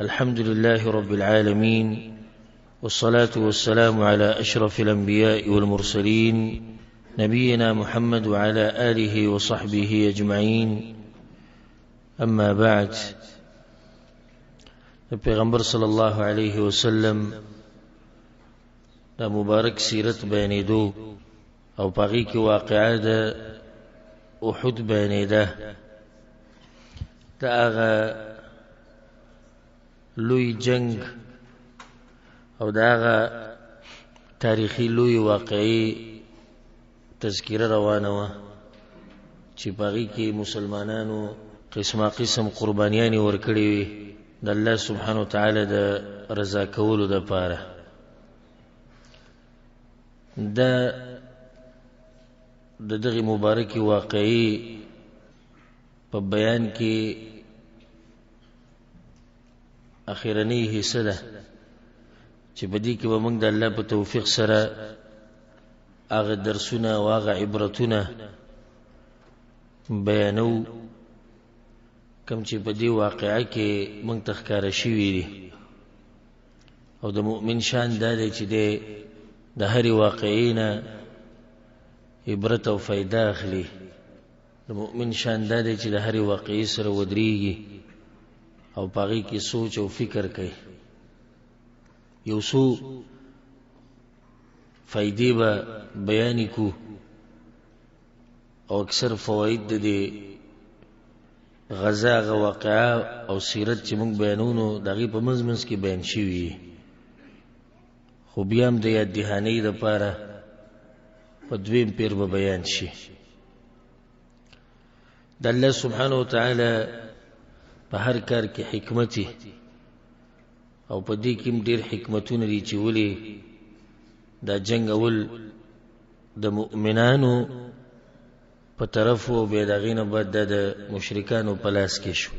الحمد لله رب العالمين، والصلاة والسلام على أشرف الأنبياء والمرسلين نبينا محمد وعلى آله وصحبه أجمعين. أما بعد، پیغمبر صلی الله علیه وسلم دا مبارک سیرت بیانیدو او پاغی کی واقعه دا احد بیانیده. دا آغا لوی جنگ او دا آغا تاریخی لوی واقعی تذکیره روانه و چی پاغی کی مسلمانانو قسم قربانیانی ورکڑی وی دا اللہ سبحانه وتعالی دا رضا کولو دا پاره. دا دغی مبارکی واقعی پا بیان کی اخیرنی حصہ ده چی بدی کی با منگ دا اللہ پا توفیق سره آغا درسونا و آغا عبرتونا بیانو کم چې په دې واقعه کې موږ تخکاره شوي دي او د مؤمن شان دا دی چې د هرې واقعې نه عبرت او فایده اخلي. د مؤمن شان دا دی چې د هرې واقعې سره ودرېږي او په هغې کې سوچ او فکر کوي. یو څو فایدې به بیانې کو او اکثر فواید د دې غزا غا واقعا او سیرت چې موږ بیانونو دغه په منځ کې بیان شوی، خو بیا هم د یاد دهانۍ لپاره په دویم پیر به بیان شي. د الله سبحانه وتعالی په هر کار کې حکمتي او په دې کې ډېر حکمتونه دي چې ولې دا جنگ اول د مؤمنانو په طرف او بیا دغې نه بعد د مشرکانو په لاس کې شو.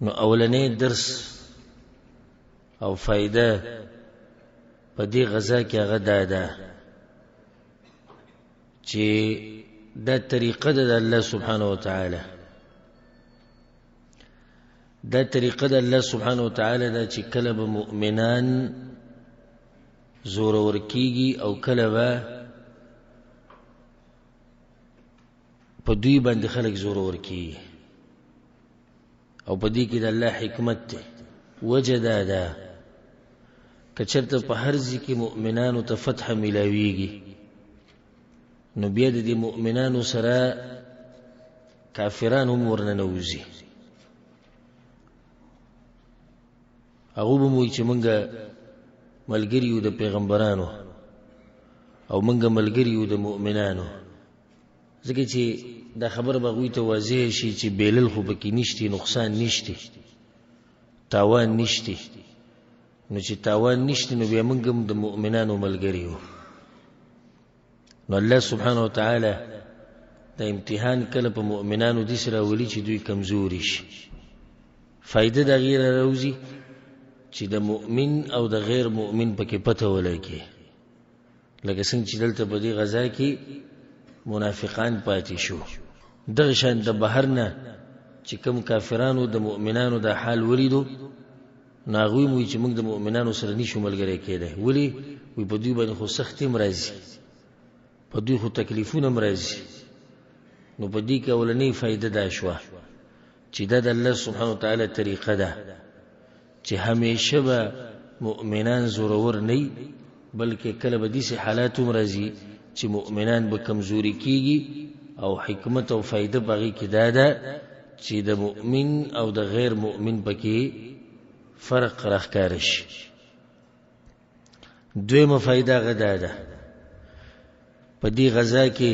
نو اولنی درس او فایده په دې غزا کې هغه دا ده چې دا طریقه ده د الله سبحانه وتعالی، دا طریقه د الله سبحانه وتعالی ده چې کله به مؤمنان زورور کیږي او کله به په دوی باندې خلق زورور کی، او په دې کې د الله حکمت ته وجه ده که چېرته په هر ځای کې مؤمنانو ته فتح ملاویږي نو بیا د دې مؤمنانو سره کافران هم ورننوځي. هغه به موږ چې موږ ملګري یو د پیغمبرانو او موږ ملګري یو د مؤمنانو، ځکه چې دا خبر به هغوی ته واضح شي چې بیلل خو پکې نشتی، نقصان نشتی، تاوان نشتی. نو چې تاوان نشتی نو بیا موږ هم د مؤمنانو ملګري یو. نو الله سبحانه وتعالی دا امتحان کله په مؤمنانو داسې راولي چې دوی کمزوري شي. فایده د هغې راوځي چې د مؤمن او د غیر مؤمن پکې پته ولګي، لکه څنګه چې دلته په دې غزا کې منافقان پاتې شو. دغه شان د بهر نه چې کوم کافرانو د مؤمنانو د حال ولیدو نو هغوی وایي چې موږ د مؤمنانو سره نشو ملګری کېدی. ولې؟ وایي په دوی باندې خو سختي هم راځي، په دوی خو تکلیفونه هم راځي. نو په دې کې اولنۍ فایده دا شوه چې دا د الله سبحانه وتعالی طریقه ده چې همیشه به مؤمنان زورور نه، بلکې کله به داسې حالات هم راځي چې مؤمنان به کمزوري کیږي. او حکمت او فایده باغی کې دا ده چې د مؤمن او د غیر مؤمن پکې فرق راښکاره شي. دویمه فایده هغه دا ده په دې غزا کې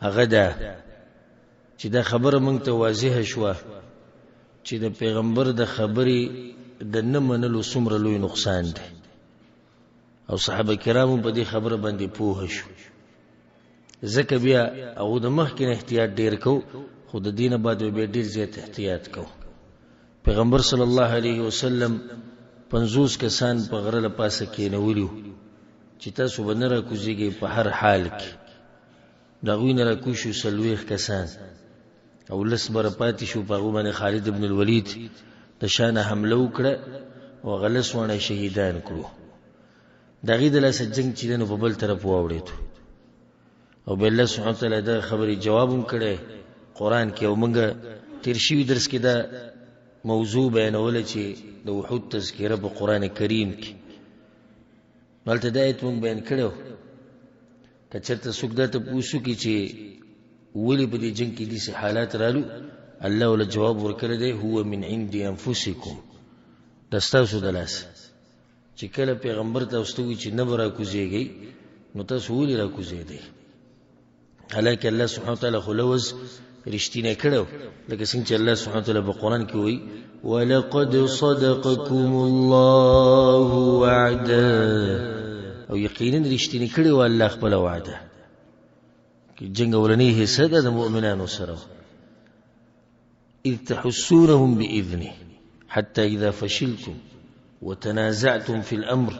هغه ده چې دا خبره موږ ته واضح شوه چې د پیغمبر د خبرې د نه منلو څومره لوی نقصان دی، او صحابه کرامو په دې خبره باندې پوه شو. ځکه بیا هغو د مخکې نه احتیاط ډېر کو، خو د دې نه بعد بیا ډېر زیات احتیاط کو. پیغمبر صلی الله علیه وسلم 50 کسان په غره له پاسه کېنولي چې تاسو به نه راکوزېږئ په هر حال کې. د هغوی نه راکوز شو 40 کسان او لس بر پاتې شو په هغه باندې خالد ابن الولید د شانه حمله وکړه او غلس ونه شهیدان کړو دغه د لاس جنگ چې نو په بل طرف واوړېد او بل الله سبحانه وتعالى دا خبري جوابم کړي قران کې او موږ تیر شي درس کې دا موضوع بیانول چې د وحود تذکره په قران کریم کې مالته د آیت مونږ بیان کړو کچرته څوک دا ته پوښتنه کوي چې ولې په دې جنگ کې دې حالات رالو الله ول جواب ورکړی دی هو من عند انفسکم دستاسو دلاس چې کله پیغمبر ته واستوي چې نه برا کوزيږي نو تاسو ولې را کوزي دی حالکه الله سبحانه وتعالى خلوز رښتینه کړو لکه څنګه چې الله سبحانه وتعالى په قران کې وایي ولقد صدقكم الله وعده او یقینا رښتینه کړو الله خپل وعده کې جنگ ولنی حصہ د مؤمنانو سره اذ تحسونهم باذنه حتى اذا فشلتم وتنازعتم في الامر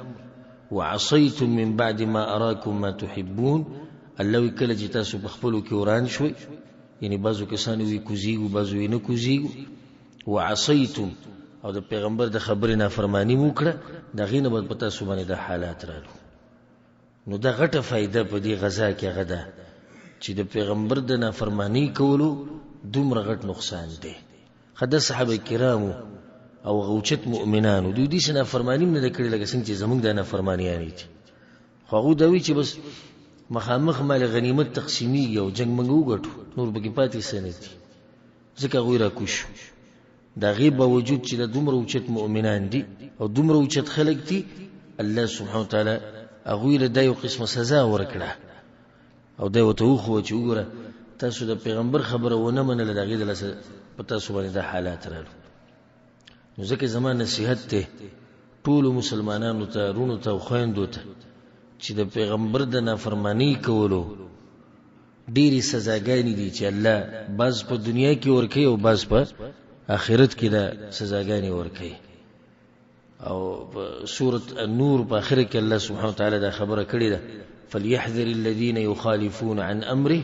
وعصيتم من بعد ما اراكم ما تحبون الله کله چې تاسو په خپلو کې وران شوي یعنی بعضو کسانو وی کوزیږي بعضو یې نه کوزیږي وعصيتم او د پیغمبر د خبرې نافرمانی مو کړه د غینه بد پتا سو باندې د حالات رالو نو دا غټه فائدہ په دې غزا کې غدا چې د پیغمبر د نافرمانی کولو دومره غټ نقصان دی خدای صحابه کرامو او غوچت مؤمنانو دوی دې نافرمانی نه کړی لکه څنګه چې زمونږ د نافرمانیانی دي خو هغه دوی چې بس مخامخ مال غنیمت تقسیمی او جنگ منګو غټو نور بګی پاتې سنت ځکه غوړه کوش دا غیب وجود چې د دومره اوچت مؤمنان دي او دومره اوچت خلق دي الله سبحانه وتعالى هغه له دایو قسمه سزا ورکړه او دا وته خو چې وګوره تاسو د پیغمبر خبره ونه منله دغه د لاسه پتا سو باندې د حالات رالو نو ځکه زموږ نصيحت ته ټول مسلمانانو ته رونو ته خويندو ته چې د پیغمبر د نافرمانی کولو ډېری سزاګانې دي چې الله بعض په دنیا کې ورکړي او بعض په آخرت کې د سزاګانې ورکړي او په سورة النور په آخر کې الله سبحانه وتعالى دا خبره کړې ده فليحذر الذين يخالفون عن امره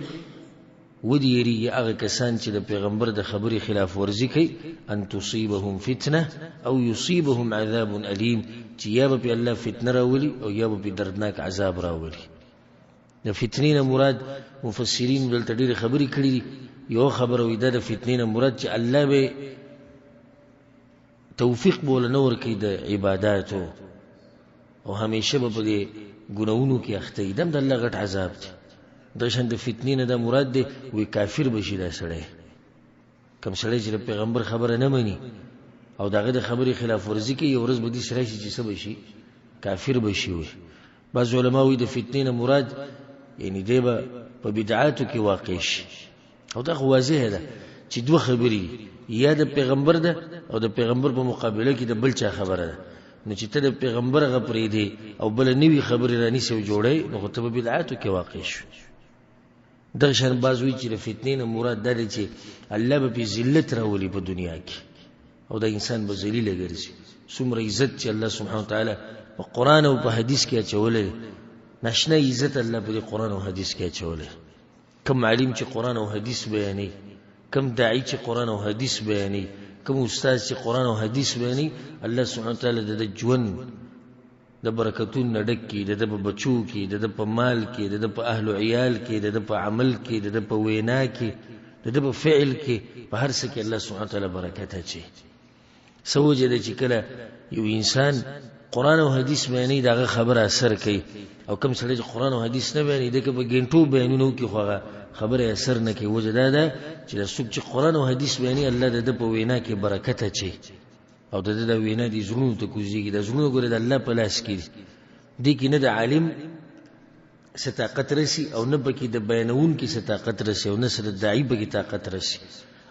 وديري هغه کسان چې د پیغمبر د خبرې خلاف ورزي کوي ان تصيبهم فتنه او يصيبهم عذاب اليم چې یا به الله فتنه راولي او یا به دردناک عذاب راولي د فتنې مراد مفسرین دلته ډېر خبرې کړې دي یو خبره وي د فتنې مراد چې الله به توفیق بول نور کوي د عبادتو او همیشه به په ګناونو کې اخته دم د الله غټ عذاب دی د شند فتنې نه د مراد دی وی کافر بشي دا سړی کوم سړی چې پیغمبر خبره نه مانی او داغه د خبرې خلاف ورزي کوي یو ورځ به دي سړی چې څه بشي کافر بشي وي بعض علما وی د فتنې نه مراد یعنی دی به په بدعاتو کې واقع شي او دا واضح ده چې دوه خبرې یا د پیغمبر ده او د پیغمبر په مقابله کې د بل چا خبره ده نو چې ته د پیغمبر غپرې دی او بل نوې خبرې رانی سو جوړي نو ته په بدعاتو کې واقع شي دغه شان بازوی چې د فتنې نه مراد ده چې الله به په ذلت راولي په دنیا کې او د انسان به ذلیل ګرځي څومره عزت چې الله سبحانه وتعالى په قران او په حدیث کې اچولې نشنه عزت الله په قران او حدیث کې اچولې کوم عالم چې قران او حدیث بیانې کوم داعی چې قران او حدیث بیانې کوم استاد چې قران او حدیث بیانې الله سبحانه وتعالى د ژوند د برکتون نډک کې د بچو کې د په مال کې د په اهل او عیال کې د په عمل کې د په وینا کې د په فعل کې په هر څه کې الله سبحانه وتعالى برکت اچي سوجه د چې کله یو انسان قران او حدیث بیانې دغه خبره اثر کوي او کوم سړی چې قران او حدیث نه بیانې دغه په ګنټو بیانونو کې خوغه خبره اثر نه کوي وجدا ده چې څوک چې قران او حدیث بیانې الله د په وینا کې برکت اچي او د وینا دي زړونو ته کوزيږي د زړونو ګره د الله په لاس کې دي کې نه د عالم ستاقت رسی او نه بکی د بیانون کې ستاقت رسی او نه سره د داعی بکی طاقت رسی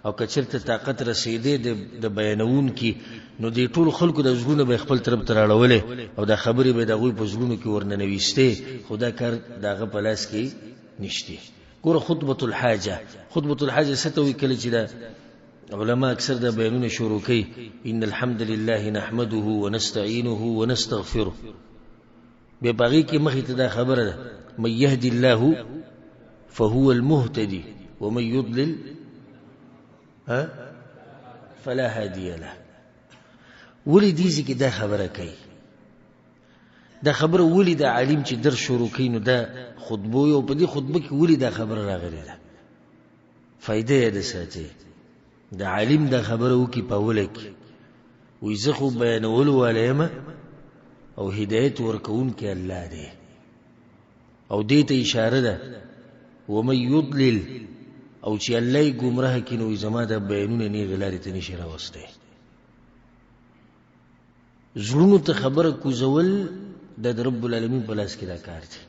او کچرته طاقت رسیدې د بیانون کې نو د ټول خلکو د زړونو به خپل طرف تر اړولې او د خبرې به دغه په زړونو کې ورننويسته خدا کار دغه په لاس کې نشته ګوره خطبه الحاجه ستوي کله چې دا علماء اکثر دا بیانونه شروع کوي ان الحمد لله نحمده ونستعينه ونستغفره به باقي کې مخې ته دا خبره ده من يهدي الله فهو المهتدي ومن يضلل فلا هادي له. ولی دیزی کې دا خبره کوي، دا خبره ولی دا عالم چې در شروع کوي نو دا خطبه او په دې خطبه کې ولی دا خبره راغلی ده، فائدې یې ده ساتي. دا عالم دا خبره وکي په اوله کې وایي زه خو بیانولو والا یم او هدایت ورکوونکی الله دی، او دې ته اشاره ده ومن یضلل، او چې الله یې ګمراه کړي نو زما دا بیانونه نیغې لارې ته نشي راوستی. زړونو ته خبره کوزول د رب العالمین په لاس کې دا کار دی،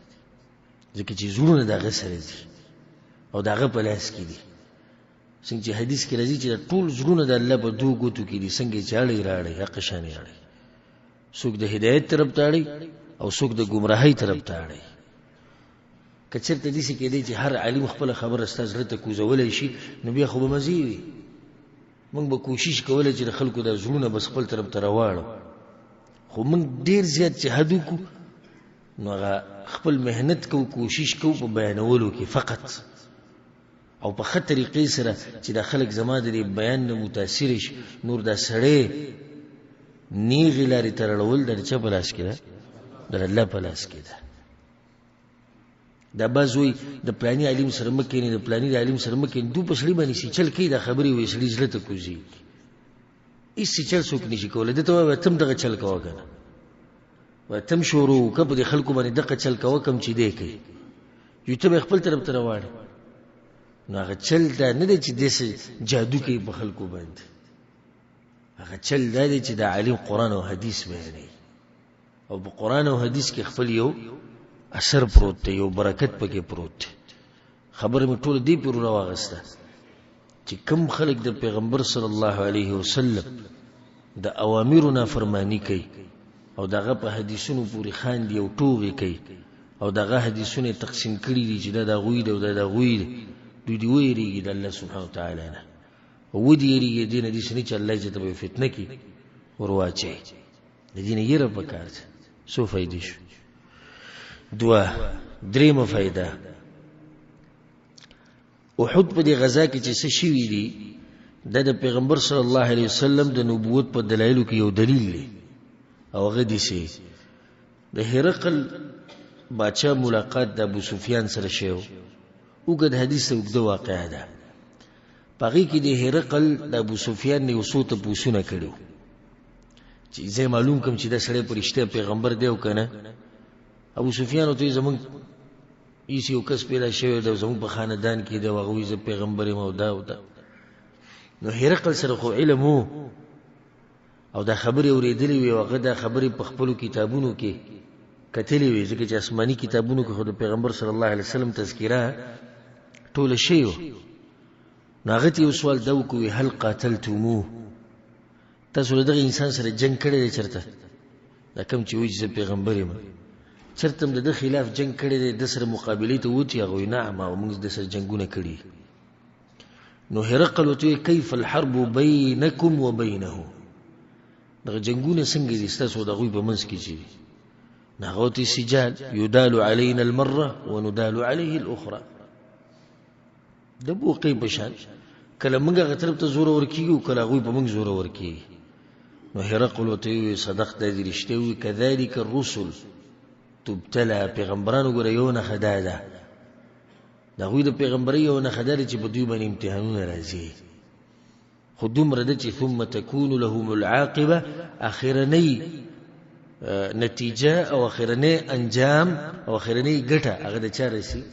ځکه چې زړونه د هغه سره دي او د هغه په لاس کې دي. څنګه چې حدیث کې راځي چې ټول زړونه د الله په دوه ګوتو کې دي، څنګه چې اړې راړې حق شانې اړې، څوک د هدایت طرف ته اړې او څوک د ګمراهۍ طرف ته اړې. که چېرته داسې کېدی چې هر عالم خپله خبره ستا زړه ته کوزولی شي نو بیا خو به مزې وي. موږ به کوشش کولی چې د خلکو دا زړونه بس خپل طرف ته راواړو، خو موږ ډېر زیات چې حد وکړو نو هغه خپل محنت کوو، کوشش کوو په بیانولو کې فقط، او په ښه طریقې سره چې دا خلک زما د دې بیان نه متاثر شي. نور دا سړی نیغې لارې ته رړول د چا په لاس کې ده؟ د الله په لاس کې ده. دا بعض وایي د پلاني عالم سره مه کښېنئ، د پلاني عالم سره مه کښېنئ، دو په سړي باندې سیچل کوي دا خبرې، وایي سړي زړه ته کوزي. هېڅ سیچل څوک نشي کولی. ده ته وایه تم دغه چل کوه که نه، وایه تم شروع وکړه په دې خلکو باندې دغه چل کوه کوم چې دی کوي، یو ته به یې خپل طرف ته راواړې. نو هغه چل دا نه دی چې داسې جادو کوي په خلکو باندې، هغه چل دا دی چې دا عالم قرآن او حدیث بیانوي او په قرآن او حدیث کې خپل یو اثر پروت دی، یو برکت پکې پروت دی. خبره مې ټوله دې پورې راواغسته چې کوم خلک د پیغمبر صلی الله علیه وسلم د اوامرو نافرمانی کوي او دغه په حدیثونو پورې خاندي او ټوغې کوي او دغه حدیثونه تقسیم کړي دي چې دا د هغوی دی او دا د هغوی دی، دوی دې ویرېږي د الله سبحانه وتعالی نه، او ودې یېرېږي دې نه داسې نه چې الله چې ته به فتنه کړي ور واچوي. د دې نه یېره پکار ده. څو فایدې شو؟ دوه. درېیمه فایده، احد په دې غزا کې چې څه شوي دي دا د پیغمبر صلی الله علیه وسلم د نبوت په دلایلو کې یو دلیل دی، او هغه داسې د هرقل باچا ملاقات د ابو سفیان سره شوی، اوږد حدیث اوږده واقعه ده. په هغې کې د هرقل د ابو سفیان نه یو څو تپوسونه کړي چې زه معلوم کړم چې دا سړی په رښتیا پیغمبر دی او که نه. ابو سفیان ورته وایي زموږ ایس یو کس پیدا شوی دی، زموږ په خاندان کې دی، او هغه وایي زه پیغمبر یم او دا او دا. نو هرقل سره خو علم و او دا خبرې اورېدلې وي او هغه دا خبرې په خپلو کتابونو کې کتلې وي، ځکه چې آسماني کتابونو کې خو د پیغمبر صلی الله علیه وسلم تذکره ټوله شوې وه. نو هغه ته یو سوال دا وکړو هل قاتلتموه، تاسو له دغه انسان سره جنګ کړی دی چېرته؟ دا کوم چې وایي چې زه پیغمبر یم، چېرته هم د ده خلاف جنګ کړی دی، د سره مقابلې ته ووتي؟ هغه وایي نعم، او موږ د سره جنګونه کړي. نو هرقل ورته وایي کیف الحرب بینکم و بینه، دغه جنګونه څنګه دي ستاسو د هغوی په منځ کې چې دي؟ نو هغه ورته سجال یدال علینا المره وندال علیه الاخرى، د بوقۍ په شان کله موږ هغه طرف ته زوره ورکېږو، کله هغوی په موږ زوره ورکېږي. نو هرقل ورته وایي صدقت، دا دې رښتیا وایي، کذلک الرسل تبتلا، پیغمبرانو ګوره یو نښه دا ده، د هغوی د پیغمبرۍ یو نښه دا ده چې په دوی باندې امتحانونه راځي، خو دومره ده چې ثم تكون لهم العاقبه، اخرنۍ نتیجه او اخرنۍ انجام او اخرنۍ ګټه هغه د چا رسي؟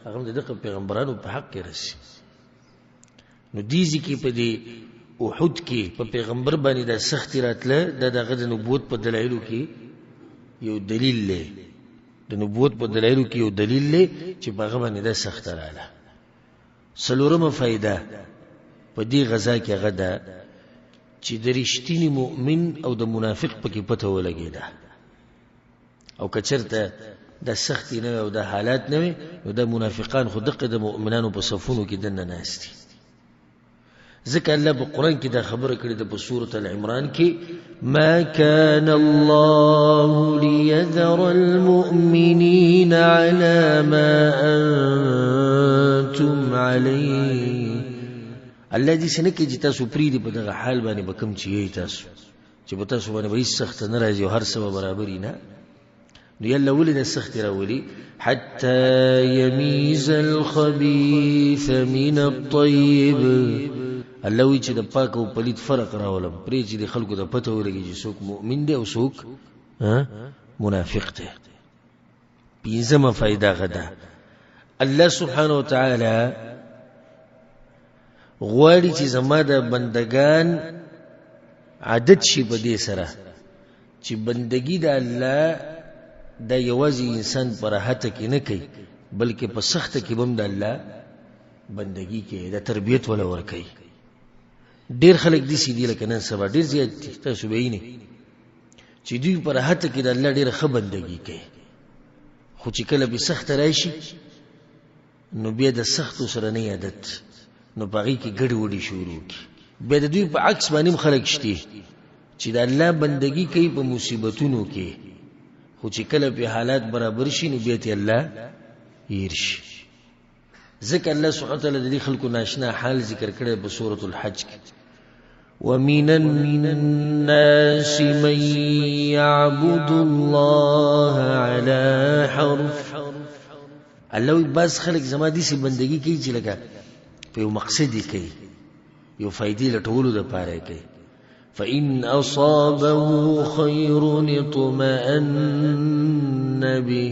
هغه د دغه پیغمبرانو په حق کې رسي. نو دیزی کې په دې احد کې په پیغمبر باندې دا سختي راتله، دا دغه د نبوت په دلایلو کې یو دلیل دی، د نبوت په دلایلو کې یو دلیل دی چې په هغه باندې دا سخته رااله. څلورمه فایده په دې غزا کې هغه ده چې د رښتیني مؤمن او د منافق پکې پته ولګېده، او که چېرته دا سختي نه وي او دا حالات نه وي نو دا منافقان خو دقه د مؤمنانو په صفونو کې دننه ناست دي. ځکه الله په قرآن کې دا خبره کړې ده په سورة العمران کې ما كان الله ليذر المؤمنين على ما أنتم عليه الله دې څنګه کې چې تاسو پریدي په دغه حال باندې به کوم چی یې تاسو چې په تاسو باندې به هیڅ سخت نه راځي او هر څه به برابري نه نو یلا ولې د سخت راولي حتى يميز الخبيث من الطيب الله وی چې د پاک او پلید فرق راولم پرې چې د خلکو د پته ولګي چې څوک مؤمن دی او څوک منافق دی پینځمه فائدہ غدا الله سبحانه وتعالى غواړي چې زما د بندگان عادت شي په دې سره چې بندگی د الله د یوازې انسان پر راحت کې نه کوي بلکې په سخت کې هم د الله بندگی کې د تربیت ولا ور کوي ډیر خلک دي سې دي لکه نن سبا ډیر زیات تاسو به یې چې دوی پر راحت کې د الله ډیر ښه بندگی کوي خو چې کله به سخت راشي نو بیا د سخت سره نه عادت نو باغی کې ګډ وډي شروع کی به د دوی په عکس باندې خلک شتي چې د الله بندگی کوي په مصیبتونو کې خو چې کله په حالات برابر شي نو بیا ته الله يرشي ذکر الله سبحانه وتعالى د خلکو ناشنا حال ذکر کړی په سورۃ الحج کې ومن الناس من يعبد الله على حرف الله بس خلق زما دي سي بندگی کوي چې لکه په یو مقصد کوي یو فائدې لټولو د پاره کوي فإن أصابه خير اطمأن به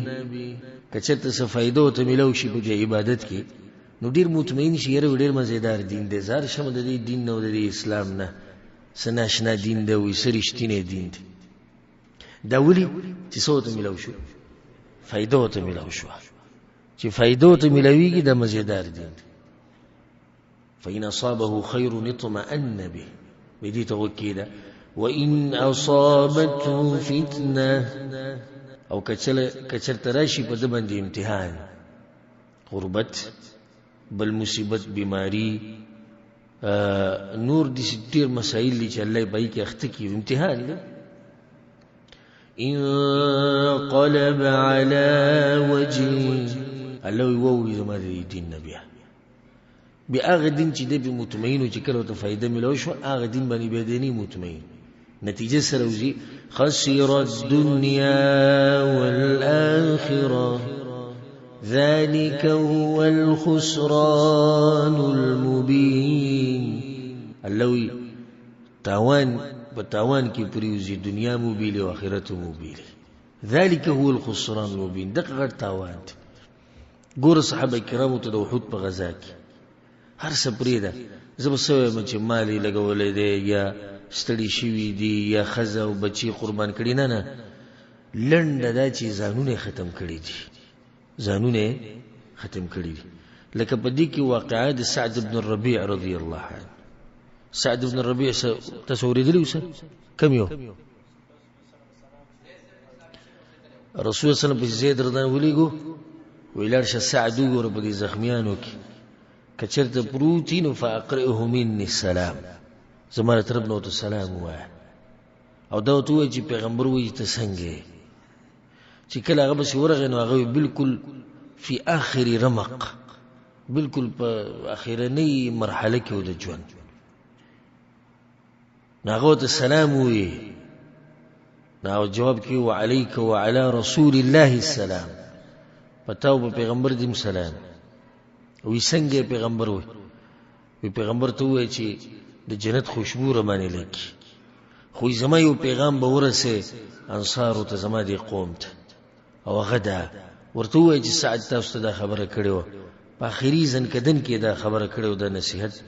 کچته څه فائدو ته ملو شي په عبادت کې نو ډیر مطمئن شي یره ډیر مزیدار دین دی زار شمه د دین نو د اسلام نه سناشنا دین دی وې سرشتینه دین دی دا ولي چې څه ته ملو شو فائدو ته ملو شو چې فائدو ته ملويږي د مزیدار دین فإن أصابه خير اطمأن به بدي توكيدا وإن أصابته فتنة او کچر تراشی په دبند امتحان غربت بل مصیبت بیماری نور دي ستیر مسائل دي چې الله پای کې اخته کی امتحان دی انقلب على وجهه الله يووي زما دین نبی بأغه دین چې د مطمئنو چې کله ته فائدہ ملو شو هغه دین باندې به دیني مطمئن نتیجه سره وزي خسر الدنيا والآخرة ذلك هو الخسران المبين اللوي تاوان بتاوان کی پریوزی دنیا مبیل و آخرت مبیل ذلك هو الخسران المبين دقیقا تاوان گور صحابه کرامو ته د وحود په غزا کې هر څه پریده زب سوی مچ مالی لګولې دی یا ستړي شوی دی یا خزه او بچي قربان کړي نه لنډه دا چې ځانونه ختم کړي دي ځانونه ختم کړي دي لکه په دې کې واقعه د سعد بن الربيع رضی الله عنه سعد بن الربيع تصور دی اوس کم یو رسول صلی الله علیه وسلم زید رضی الله ولېګو ویلار شه سعد وګور په دې زخمیانو کې کچرته پروتین فاقرئه مني السلام زماره طرف نو ته سلام وای او دا ته چې پیغمبر وایي ته څنګه چې کله هغه بس ورغه نو هغه بالکل فی اخر رمق بالکل په اخرنی مرحله کې ود ژوند ناغه ته سلام وای نو جواب کې وعليك وعلى رسول الله السلام پتاو پیغمبر دې سلام وی څنګه پیغمبر وی پیغمبر ته وای چې د جنت خوشبو رمانه لکی خو زما یو پیغام به ورسه انصار ته زما دی قوم ته او غدا ورته وای چې سعد تاسو ته خبره کړو په اخري ځن کدن کې دا خبره کړو د نصيحت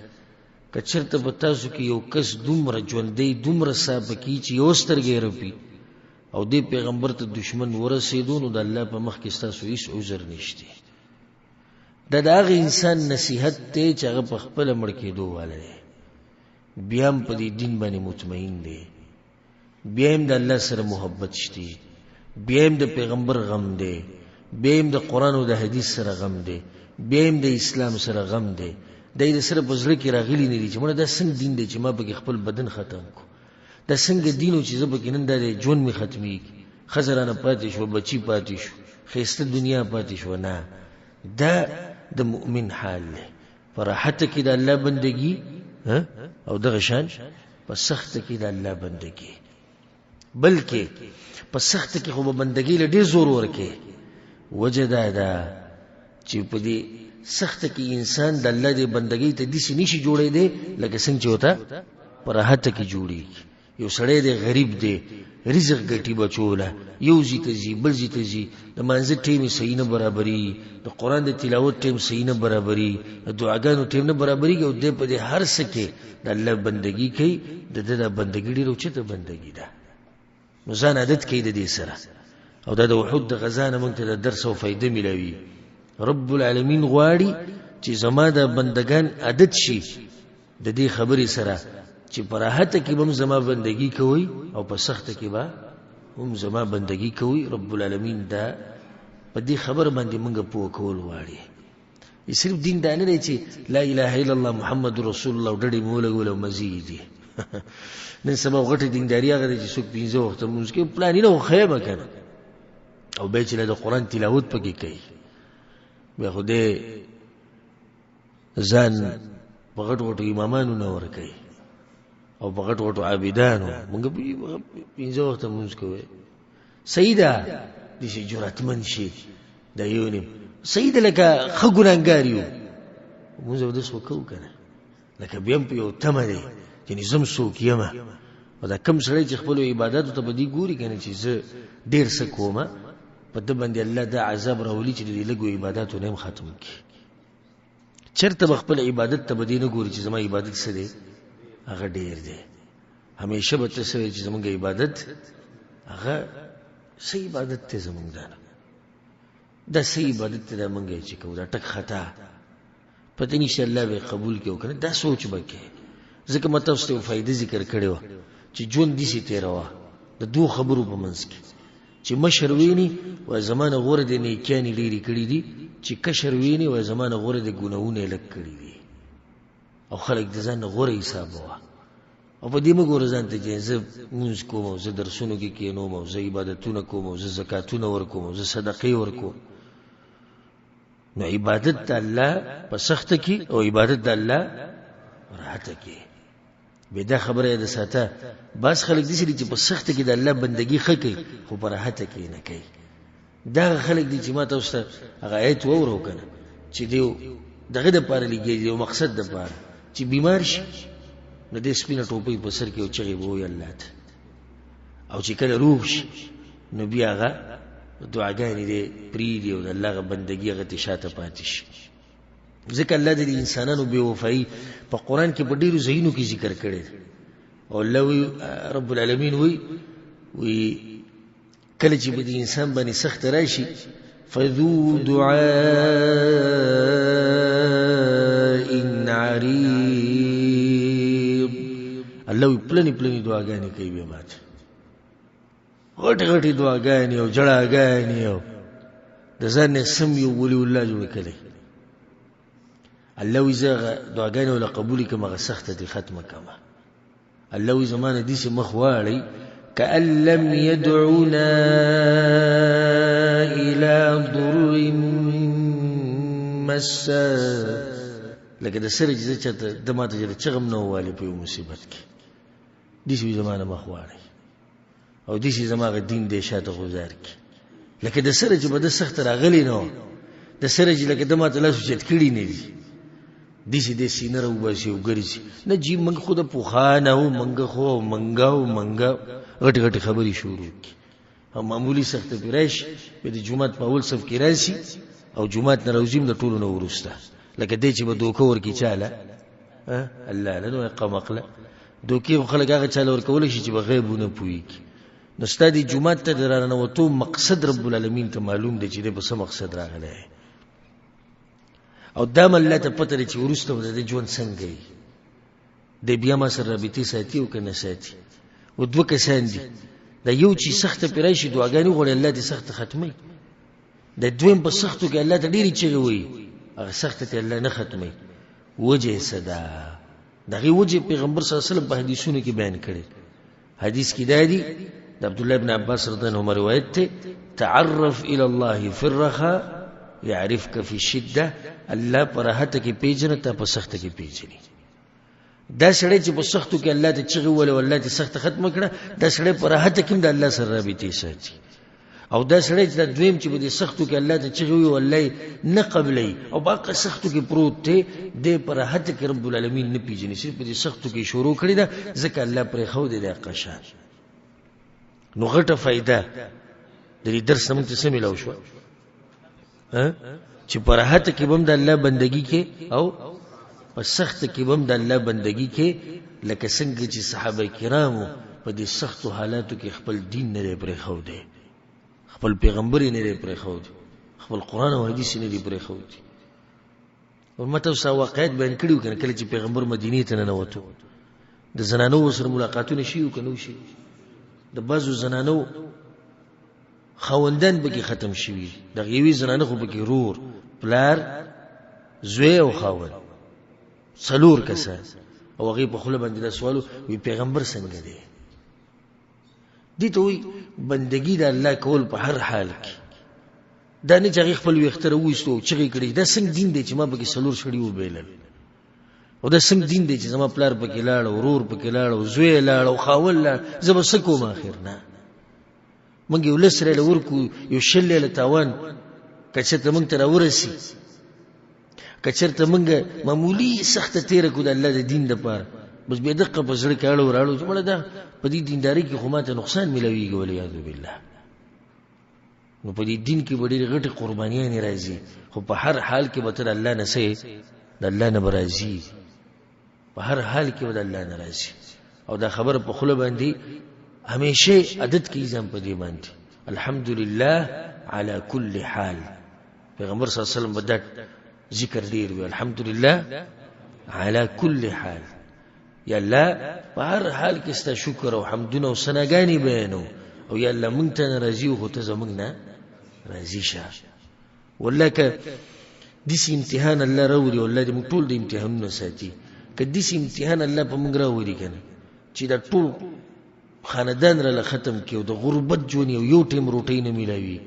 کچرته په تاسو کې یو کس دومره ژوندې دومره صاحب کی چې یو سترګې رپی او دې پیغمبر ته دشمن ورسېدونو د الله په مخ کې تاسو هیڅ عذر نشته دغه انسان نصيحت ته چې هغه په خپل مړ کېدو والے بیا هم په دې دین باندې مطمئن دی بیا هم د الله سره محبت شته بیا هم د پیغمبر غم دی بیا هم د قران او د حدیث سره غم دی بیا هم د اسلام سره غم دی د دې سره بزرګ کې راغلي نه دي چې موږ د څنګه دین دی چې ما به خپل بدن ختم کو د څنګه دینو چې زب کې نن د ژوند می ختمي خزرانه پاتې شو بچی پاتې شو خسته دنیا پاتې شو نه دا د مؤمن حال له فرحت کې د الله بندگی او دغه شان په سخت کې د الله بندگی بلکې په سخت کې خو بندگی له ډیر زور ورکه وجه دا چې په دې سخت کې انسان د الله د بندگی ته دې نشي جوړې دی لکه څنګه چې وتا پر راحت کې جوړي یو سړی دی غریب دی رزق ګټي بچوله یو زی ته زی بل زی ته زی د منځ ټیم صحیح نه برابرۍ د قران د تلاوت ټیم صحیح نه برابرۍ د دعاګانو ټیم نه برابرۍ او د په دې هر څه کې د الله بندگی کوي د دې بندگی ډیره اوچته بندگی ده نو ځان عادت کوي د دې سره او د وحود د غزانه مونږ ته د درس او فائدې ملوي رب العالمین غواړي چې زما د بندگان عادت شي د دې خبرې سره چې په راحت کې هم زما بندگی کوي او په سخت کې به هم زما بندگی کوي رب العالمین دا په دې خبر باندې موږ پوه کول غواړي صرف دین دا نه دی چې لا اله الا الله محمد رسول الله ډډې مولګول او مزيدي نن سبا غټه دینداري هغه چې څوک پینځه وخت مونږ کې پلان نه خو کنه او به چې د قران تلاوت پکې کوي بیا خو دې ځان په غټو امامانو نه ور کوي او په غټو عابدانو مونږ پینځه وخت مونږ کوي سیدا دې شي جرأتمن شي د یونیم سید لکه خګونګاریو موږ د څه وکړو کنه لکه بیا په یو تمه چې نظم څوک یما او دا کم سړی چې خپل عبادت ته بدی ګوري کنه چې زه ډیر څه کومه په دې باندې الله دا عذاب راولي چې دې لګو عبادتو نه ختم کړي چرته خپل عبادت ته بدی نه ګوري چې زما عبادت څه دی هغه ډیر دی همیشه به تاسو چې زموږ عبادت هغه صحیح عبادت ته زموږ ده دا صحیح عبادت ته مونږه چې کوو دا ټک خطا پته نشي الله به قبول کوي کنه دا سوچ وکړي ځکه مته ستو فائدې ذکر کړو چې جون دي سي تیروا د دوه خبرو په منځ کې چې مشر ویني و زمانه غوړه د نیکانی لري کړی دي چې کشر ویني و زمانه غوړه د ګناونه لک کړی دي او خلک د ځان غوړه حساب وا او په دې موږ ورځان ته چې زه موږ کوم زه درسونو کې کینوم او زه عبادتونه کوم زه زکاتونه ورکوم زه صدقې ورکوم نو عبادت د الله په سخت کې او عبادت د الله راحت کې به دا خبره ده ساته بس خلک دي چې په سخت کې د الله بندگی خکې خو په راحت کې نه کوي دا خلک دي چې ما تاسو ته هغه آیت وورو کنه چې دیو دغه د پاره لګي یو مقصد د پاره چې بیمار شي نو دې سپینه ټوپۍ په سر کې او چغې وو الله ته او چې کله روح شي نو بیا هغه دعاګانې دې پریدي او د الله بندگی هغه ته شاته پاتې شي ځکه الله د انسانانو بے وفایي په قران کې په ډیرو ځایونو کې ذکر کړي او الله رب العالمین وی کله چې د انسان باندې سخت راشي فذو دعاء عريض الله پلني دعاګانې کوي به مات غټي دعاګانې او جړاګانې او د ځان سم یو ولي الله جوړ کړي الله وزغه دعاګانې ولا قبول کما سخت دي ختمه کما الله زمانه دي چې مخواړي كأن لم يدعونا إلى ضر مسا لکه د سره چې د ماته چې چغم نه والی په مصیبت کې دي چې زمانه مخواړي او دي چې زماغه دین دې شاته گزار کی لکه د سره چې بده سخت راغلی نو د سره چې لکه د ماته لاس چت کړي نه دي دي چې د سینې راو باسي او ګرځي نه جی منګ خود په خانه او منګ خو منګاو غټ خبري شروع کی او معمولی سخت پیرش په د جمعه په اول صف کې راشي او جمعه نه روزیم د ټولو نو ورسته لکه دې چې به دوکه ورکی چاله الله له نو قمقله دوکي خلک هغه چاله ورکول شي چې بغیبونه پوي نو ستادي جمعه ته درانه وته مقصد رب العالمین ته معلوم دی چې د بس مقصد راغلی او دام الله ته پته چې ورسته د ژوند څنګه دی د بیا ما سره رابطه ساتي او کنه ساتي و دوه کسان دي دا یو چې سخت پیرایشي دعاګانې غوړي الله دې سخت ختمي د دویم په سختو کې الله ته ډېری چغوي هغه سخت ته الله نه ختمي وجه صدا دغه وجه پیغمبر صلی الله علیه وسلم په حدیثونو کې بیان کړي حدیث کې دا دی د عبد الله ابن عباس رضی الله عنه روایت ته تعرف الى الله في الرخاء يعرفك في الشده الله پر راحت کې پیژنه ته په سخت کې پیژني دا سړی چې په سختو کې الله ته چغې وویلې او الله ته سخته ختمه کړه دا سړی په راحته کې هم د الله سره رابطې ساتي او دا سړی چې دا دویم چې په دې سختو کې الله ته چغې وویلې او الله یې نه قبلوي او په هغه سختو کې پروت دی دی په راحته کې رب العالمین نه پېژني صرف په دې سختو کې شروع کړې ده ځکه الله پرېښودی دی هغه شان نو غټه فایده د دې درس نه موږ ته څه میلاو شوه چې په راحته کې به هم د الله بندګي کې او په سخته کې به هم د الله بندګي کې لکه څنګه چې صحابه کرامو په دې سختو حالاتو کې خپل دین نه دی پرېښودی خپل پیغمبر یې نه دی پرېښودی خپل قرآن او حدیث یې نه دی پرېښودی او ما تاسو واقعیت بیان کړي وو که نه کله چې پیغمبر مدینې ته ننوتو د زنانو سره ملاقاتونه شوي وو که نه وشي د بعضو زنانو خاوندان پکې ختم شوي دغه یوې زنانه خو پکې رور پلار زوی او خاوند څلور کسان او هغې په خوله باندې دا سوال وي پیغمبر څنګه دی دې ته وایي بندګي د الله کول په هر حال کې دا نه چې هغې خپل ویښته راوویستو او چغې کړي دا څنګه دین دی چې ما پکې څلور سړي وبیلل او دا څنګه دین دی چې زما پلار پکې لاړ او ورور پکې لاړ او زوی یې لاړ او خاوند لاړ زه به څه کوم آخر نه موږ یو لس ریاله ورکو یو شل ریاله تاوان که چېرته موږ ته راورسي که چېرته موږ معمولي سخته تېره کړو د الله د دین دپاره بس بې دقه په زړه کې اړو راړو چې مړه دا په دې دیندارۍ کې خو ماته نقصان میلاویږي والعیاذ بالله نو په دې دین کې به ډېرې غټې قربانیانې راځي خو په هر حال کې به ته د الله نه څه د الله نه به راځي په هر حال کې به د الله نه راځي او دا خبره په خوله باندې همیشه عادت کې ځم په دې باندې الحمدلله على كل حال پیغمبر صلی الله علیه وسلم بدات ذکر ډیر وی الحمدلله على كل حال یا الله په هر حال کې ستا شکر او حمدونه او ثناګانې بیانو او یا الله مونږ ته راضي او ته زمونږ نه راضي شه والله که دسی امتحان الله راوړي والله دې موږ ټول د امتحانونو ساتي که دسی امتحان الله په موږ راوړي کنه چې دا ټول خاندان را ختم کی او د غربت ژوند یو ټیم روټۍ نه میلاوي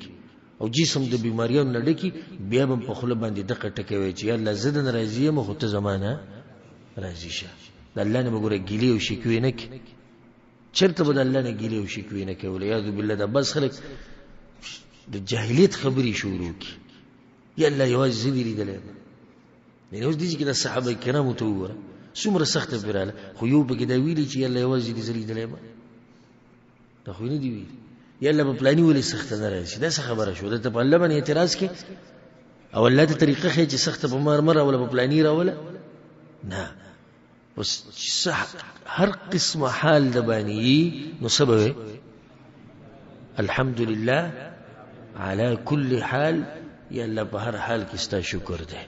او جسم د بیماریانو نه ډکي بیا هم په خوله باندې دقه ټکوي چې الله زدن راضي یم خو ته زمانہ راضي شه د الله نه وګوره ګیلې او شکوې نه کی چرته به د الله نه ګیلې او شکوې نه کوي یاد بالله دا بس خلک د جاهلیت خبرې شروع کی یا الله یوازې زدي لیدلې نه اوس دي چې د صحابه کرامو ته وګوره څومره سخته پیراله خو یو به دا ویلي چې الله یوازې دې زری لیدلې دا خو نه دی ویلي یا الله په پلاني ولې سخته نه راځي دا څه خبره شو ته په الله باندې اعتراض کې او الله ته طریقه خې چې سخته په مر ولا په پلاني راوله نه بس هر قسم حال د باندې نو سبب الحمدلله على كل حال یا الله په هر حال کې ستا شکر ده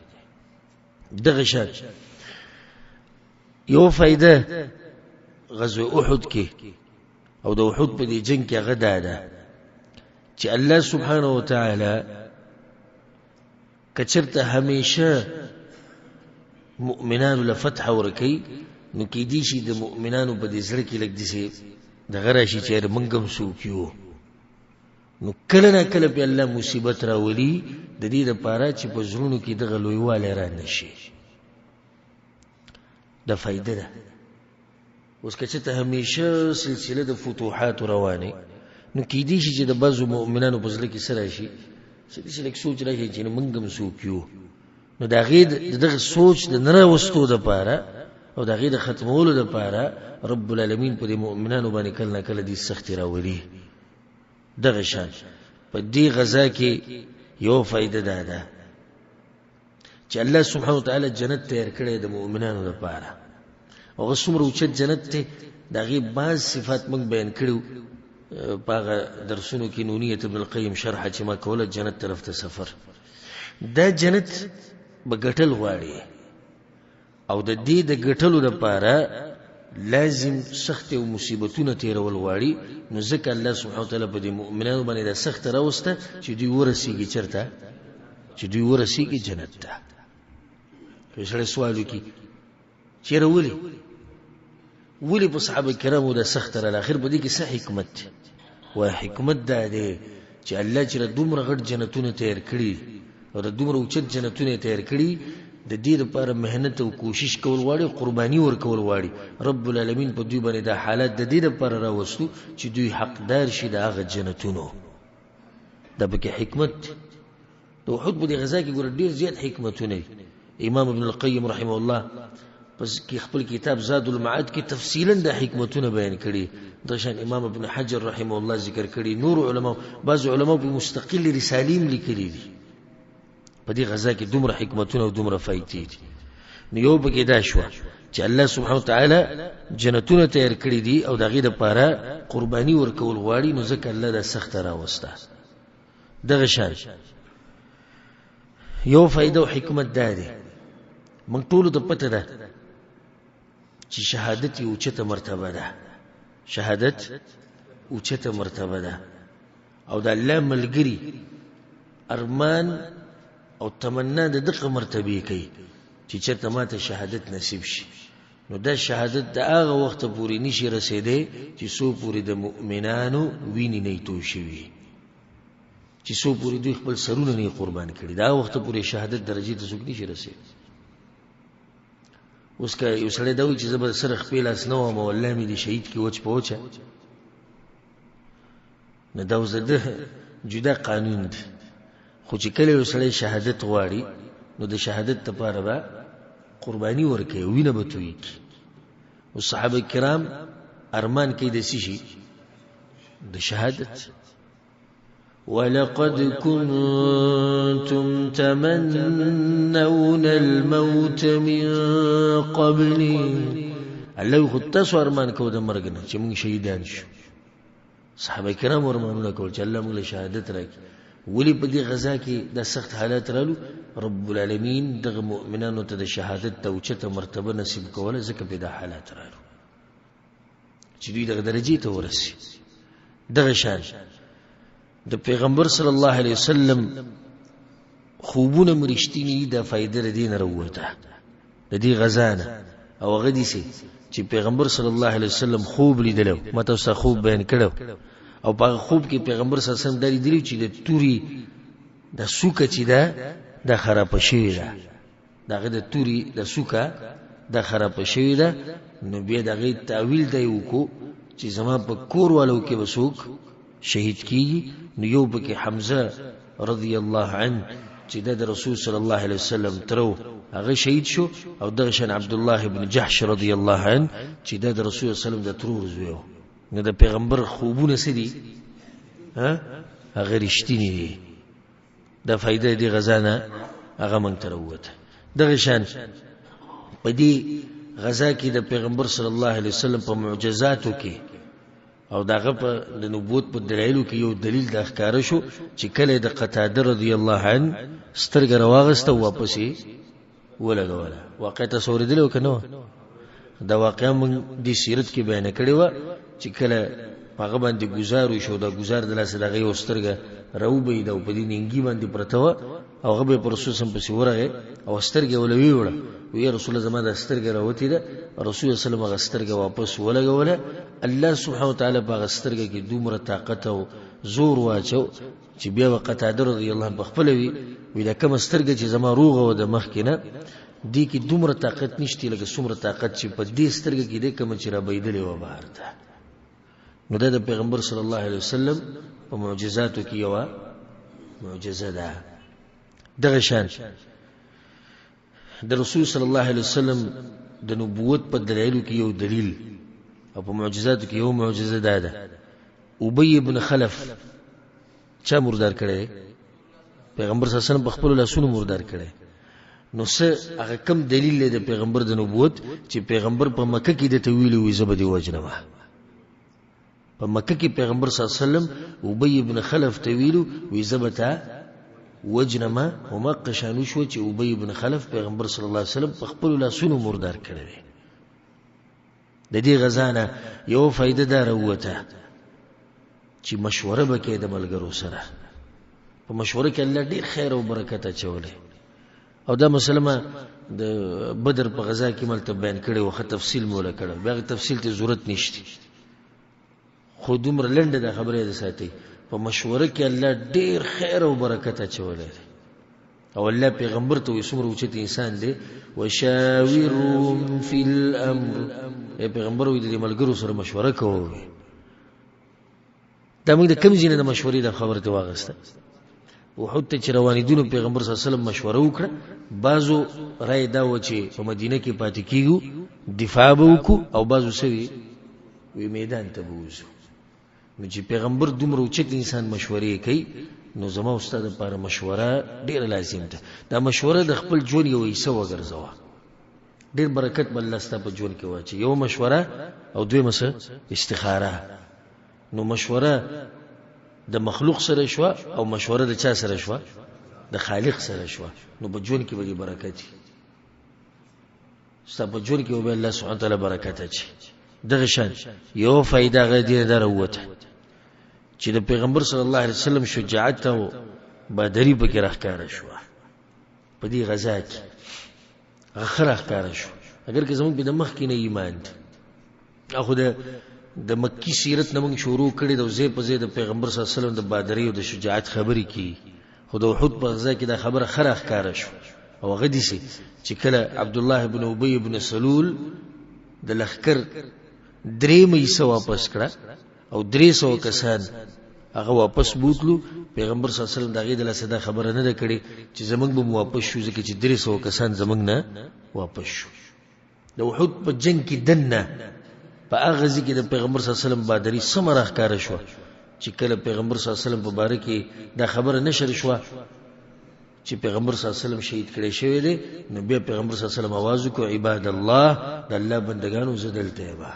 دغه شات یو فائدہ غزوه احد کې او د احد په دې جنگ کې غدا ده چې الله سبحانه وتعالى کچرته همیشه مؤمنانو له فتح ورکی نو کې دي شي د مؤمنانو په دې سره کې لګ دي سي د غراشي چې منګم سوکیو نو کله نه کله په الله مصیبت راولي د دې لپاره چې په زړونو کې د غلویواله را نشي د فائدې ده اوس که چې ته همیشه سلسله د فتوحات روانه نو کې دي چې د بعضو مؤمنانو په ځل کې سره شي چې دې لیک سوچ راځي چې منګم سوکیو نو دا غید دغه سوچ د نه وستو د پاره او دا غید ختمولو د پاره رب العالمین په مؤمنانو باندې کله نه کله دې سخت راولي دغه شان په دې غزا کې یو فائدہ ده چې الله سبحانه وتعالى جنت تیار کړی د مؤمنانو لپاره او څومره اوچت جنت ته دغه بعض صفات موږ بیان کړو په درسونو کې نونیت ابن القیم شرح چې ما کوله جنت طرف ته سفر دا جنت بغټل غواړي او د دې د غټلو لپاره لازم سخت او مصیبتونه تیرول غواړي نو ځکه الله سبحانه وتعالى په دې مؤمنانو باندې د سخت راوسته چې دوی ورسیږي چرته چې دوی ورسیږي جنت ته فیصله سوال وکي چیرې ولي په صحابه کرامو د سخت تر اخر په دې کې څه حکمت و حکمت ده چې الله چې دومره غټ جنتونه تیار کړی او دومره اوچت جنتونه تیار کړی د دې لپاره مهنت او کوشش کول غواړي قرباني ورکول غواړي رب العالمین په دوی باندې دا حالات د دې لپاره راوستو چې دوی حقدار شي د هغه جنتونو دا پکې حکمت د احد په دې غزا کې ګور ډیر زیات حکمتونه امام ابن القیم رحمه الله پس کې خپل کتاب زاد المعاد کې تفصیلا د حکمتونه بیان کړي د شان امام ابن حجر رحمه الله ذکر کړي نور علما بعض علما په مستقل رسالیم لیکلي دي په دې غزا کې دومره حکمتونه او دومره فائدې دي نو یو بګی دا شو چې الله سبحانه وتعالى جنتونه تیار کړی دي او دغه لپاره قرباني ورکول غواړي نو ځکه الله دا سخت راوسته دغه شان یو فائدہ او حکمت ده موږ ټول ته پته ده چې شهادت یو چته مرتبه ده شهادت او چته مرتبه ده او د الله ملګری ارمان او تمنا د دغه مرتبه کوي چې چرته ماته شهادت نصیب شي نو دا شهادت د هغه وخت پورې نشي رسیدي چې سو پورې د مؤمنانو ویني نه توشي وي چې سو پورې دوی خپل سرونه نه قربان کړي دا وخت پورې شهادت درجه ته څوک نشي رسیدي اوس که یو سړی دا وایي چې زه به سره خپل اس نه وم او الله مې دې شهید کې وچ په وچه نه دا اوس د جدا قانون دی خو چې کله یو سړی شهادت غواړي نو د شهادت لپاره به قرباني ورکوي وینه به تویږي او صحابه کرام ارمان کوي د څه شي د شهادت ولقد كنتم تمنون الموت من قبل الله خو تاسو ارمان کو د مرګ نه چې موږ شهیدان شو صحابه کرام ارمانونه کول چې الله موږ له شهادت راکړي ولی په دې غزا کې د سخت حالات رالو رب العالمین دغه مؤمنانو ته د شهادت د اوچته مرتبه نصیب کوله ځکه په دې حالات رالو چې دوی دغه درجه ته ورسي دغه شان د پیغمبر صلی الله علیه وسلم خوبونه مرشتینی د فائدې دین وروته د دې غزانه او غدي سي چې پیغمبر صلی الله علیه وسلم خوب لیدلو مته څه خوب بیان کړو او په خوب کې پیغمبر صلی الله علیه وسلم درې چې د توري د سوکه چې د خراب شوی ده دغه د توري د سوکه د خراب شوی ده نو بیا دغه تعویل دی وکړو چې زما په کور والو کې وسوک شهید کیږي نو یو بکې حمزه رضی الله عنه چې د رسول صلی الله علیه وسلم ترو هغه شهید شو او دغه شان عبد الله ابن جحش رضی الله عنه چې د رسول صلی الله علیه وسلم د ترور زویو نو د پیغمبر خوبونه سدي هغه رښتینی دي د فائدې دی غزانه هغه مونږ ته وروته دغه شان په دې غزا کې د پیغمبر صلی الله علیه وسلم په معجزاتو کې او دغه په د نبوت په دلایلو کې یو دلیل د ښکارا شو چې کله د قتاده رضی الله عنه سترګ راوغسته واپسې ولګوله واقع تصور دی لو کنه دا واقعا موږ د سیرت کې بیان کړی و چې کله هغه باندې گزارو شو دا گزار د لاس دغه یو سترګه راوبې دا په دې ننګي باندې پرته و او هغه په رسول سم پسې ورغه او سترګه ولوي وړه وی رسول زما د سترګه راوتی ده رسول صلی الله علیه وسلم هغه سترګه واپس ولګوله الله سبحانه وتعالى په سترګه کې دومره طاقت او زور واچو چې بیا قتاده رضی الله عنه خپل وی دا کوم سترګه چې زما روغه و د مخ کې نه دی کې دومره طاقت نشته لکه څومره طاقت چې په دې سترګه کې د کوم چې را بيدلې و بهر ده نو د پیغمبر صلی الله علیه وسلم په معجزاتو کې یو معجزه ده دغه شان د رسول صلی الله علیه وسلم د نبوت په دلایلو کې یو دلیل او په معجزاتو کې یو معجزه ده ابی ابن خلف چا مردار کړي پیغمبر صلی الله علیه وسلم په خپل لاسونو مردار کړي نو څه هغه کم دلیل دی د پیغمبر د نبوت چې پیغمبر په مکه کې د تویل وي زبدي وجنه په مکه کې پیغمبر صلی الله علیه وسلم ابی ابن خلف تویل وي زبتا وجنما وما قشانو شو چې ابی ابن خلف پیغمبر صلی الله علیه وسلم په خپل لاسونو مردار کړي د دې غزانه یو فائدہ دار وته چې مشوره وکړي د ملګرو سره په مشوره کې الله ډیر خیر او برکت اچولې او دا مسلمه د بدر په غزا کې ملته بیان کړي او خه تفصیل مولا کړي بیا تفصیل ته ضرورت نشته خو دومره لنډه د خبرې ده ساتي په مشوره کې الله ډیر خیر او برکت اچولې او الله پیغمبر ته وي څومره اوچت انسان دی وشاورهم فی الامر پیغمبر وي د ملګرو سره مشوره کوي دا موږ د کوم ځینې د مشورې د خبره ته واغسته وحد ته چې روانېدونو پیغمبر صلی الله علیه وسلم مشوره وکړه بعضو رای دا و چې په مدینه کې پاتې کیږو دفاع به وکړو او بعضو سوي وی میدان ته بوزو نو چې پیغمبر دومره اوچت انسان مشورې کوي نو زما استاد لپاره مشوره ډیره لازم ده دا مشوره د خپل ژوند یو حصہ وګرځوه ډیر برکت به الله ستاسو په ژوند کې واچي یو مشوره او دویمه څه استخاره نو مشوره د مخلوق سره شو او مشوره د چا سره شو د خالق سره شو نو په ژوند کې به برکت ستاسو په ژوند کې به الله سبحانه وتعالى برکت اچي دغه شان یو فائدہ غدي دروته چې د پیغمبر صلی الله علیه وسلم شجاعت او بدری په کې راخاره شو په دې غزا کې راخاره شو اگر که زموږ په د مخ کې نه ایمان اخو د مکی سیرت نمنګ شروع کړي د زی په زی د پیغمبر صلی الله علیه وسلم د بدری او د شجاعت خبرې کی خو د احد په غزا کې د خبره راخاره شو او غدي سي چې کله عبد الله ابن ابي ابن سلول د لخر درې مې واپس کړه او 300 کسان هغه واپس بوتلو پیغمبر صلی الله علیه وسلم دغه د لسدا خبره نه کړي چې زمنګ به واپس شو ځکه چې 300 کسان زمنګ نه واپس شو د احد په جنگ کې دنه په هغه ځکه د پیغمبر صلی الله علیه وسلم بادری سمره ښکار شو چې کله پیغمبر صلی الله علیه وسلم په باره کې دا خبره نشر شو چې پیغمبر صلی الله علیه وسلم شهید کړي شوی دی نو بیا پیغمبر صلی الله علیه وسلم आवाज وکړ عباد الله د الله بندگانو زدلته با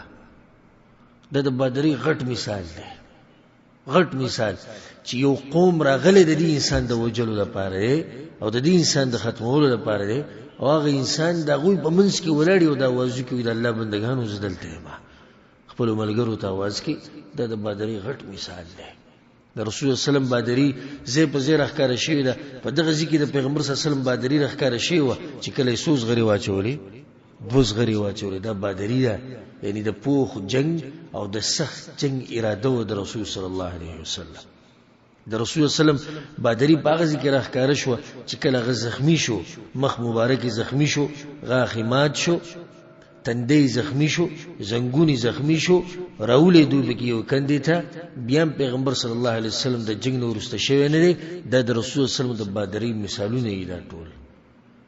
د بدری غټ مثال دی غټ مثال چې یو قوم راغله د دې انسان د وجلو لپاره او د دې انسان د ختمولو لپاره دی او هغه انسان د غوی په منځ کې ولاړ یو د आवाज کوي د الله بندگانو زدلته با خپل ملګرو ته आवाज کوي د بدری غټ مثال دی د رسول الله سلام بدری زې په زې راخاره شوی ده په دغه ځکه د پیغمبر صلی الله علیه وسلم بدری راخاره شوی و چې کله سوز غری واچولې بوز غری واچولې دا بدری ده یعنی د پوخ جنگ او د سخت جنگ اراده و د رسول صلی الله علیه وسلم د رسول الله سلام بدری باغ ذکر راخاره شو چې کله غ زخمی شو مخ مبارک زخمی شو غاخی مات شو تندې زخمی شو زنګونی زخمی شو راولې دوی بکی یو کندې ته بیا پیغمبر صلی الله علیه وسلم د جنگ نو ورسته شوی نه دی د رسول صلی الله علیه وسلم د بدری مثالونه یې دا ټول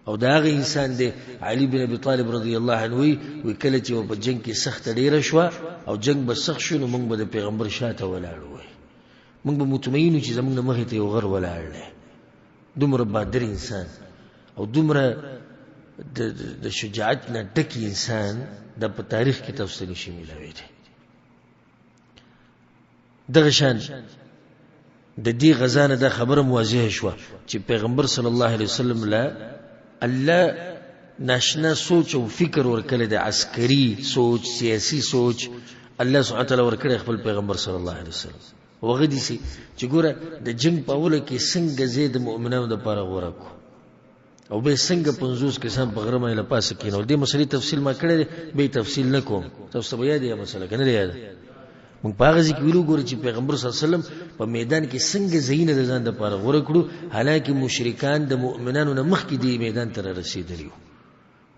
او دا هغه انسان دی علي بن ابي طالب رضی الله عنه وی کله چې په جنگ کې سخت ډیره شو او جنگ به سخت شو نو موږ به د پیغمبر شاته ولاړو موږ به مطمئنو چې زموږ مخې ته یو غر ولاړ دی دومره بدر انسان او دومره د شجاعت نه ډک انسان د په تاریخ کې تفصیل شي ملوي دي دغه شان د دې غزانه د خبره موضح شو چې پیغمبر صلی الله علیه وسلم لا الله ناشنا سوچ او فکر ورکړي د عسکري سوچ سیاسي سوچ الله سبحانه وتعالى ورکړي خپل پیغمبر صلی الله علیه وسلم وغدي سي چې ګوره د جنگ په اوله کې څنګه زید مؤمنانو د پاره ورکو او به څنګه 50 کسان په غرمه له پاسه کینول دې مسلې تفصیل ما کړې به تفصیل نکوم تاسو به یاد یې مسله کنه یاد مونږ پاغه ځکه ویلو ګور چې پیغمبر صلی الله علیه وسلم په میدان کې څنګه زینه د ځان د پاره غوړه کړو حالانکه مشرکان د مؤمنانو نه مخکې دی میدان ته رسیدلی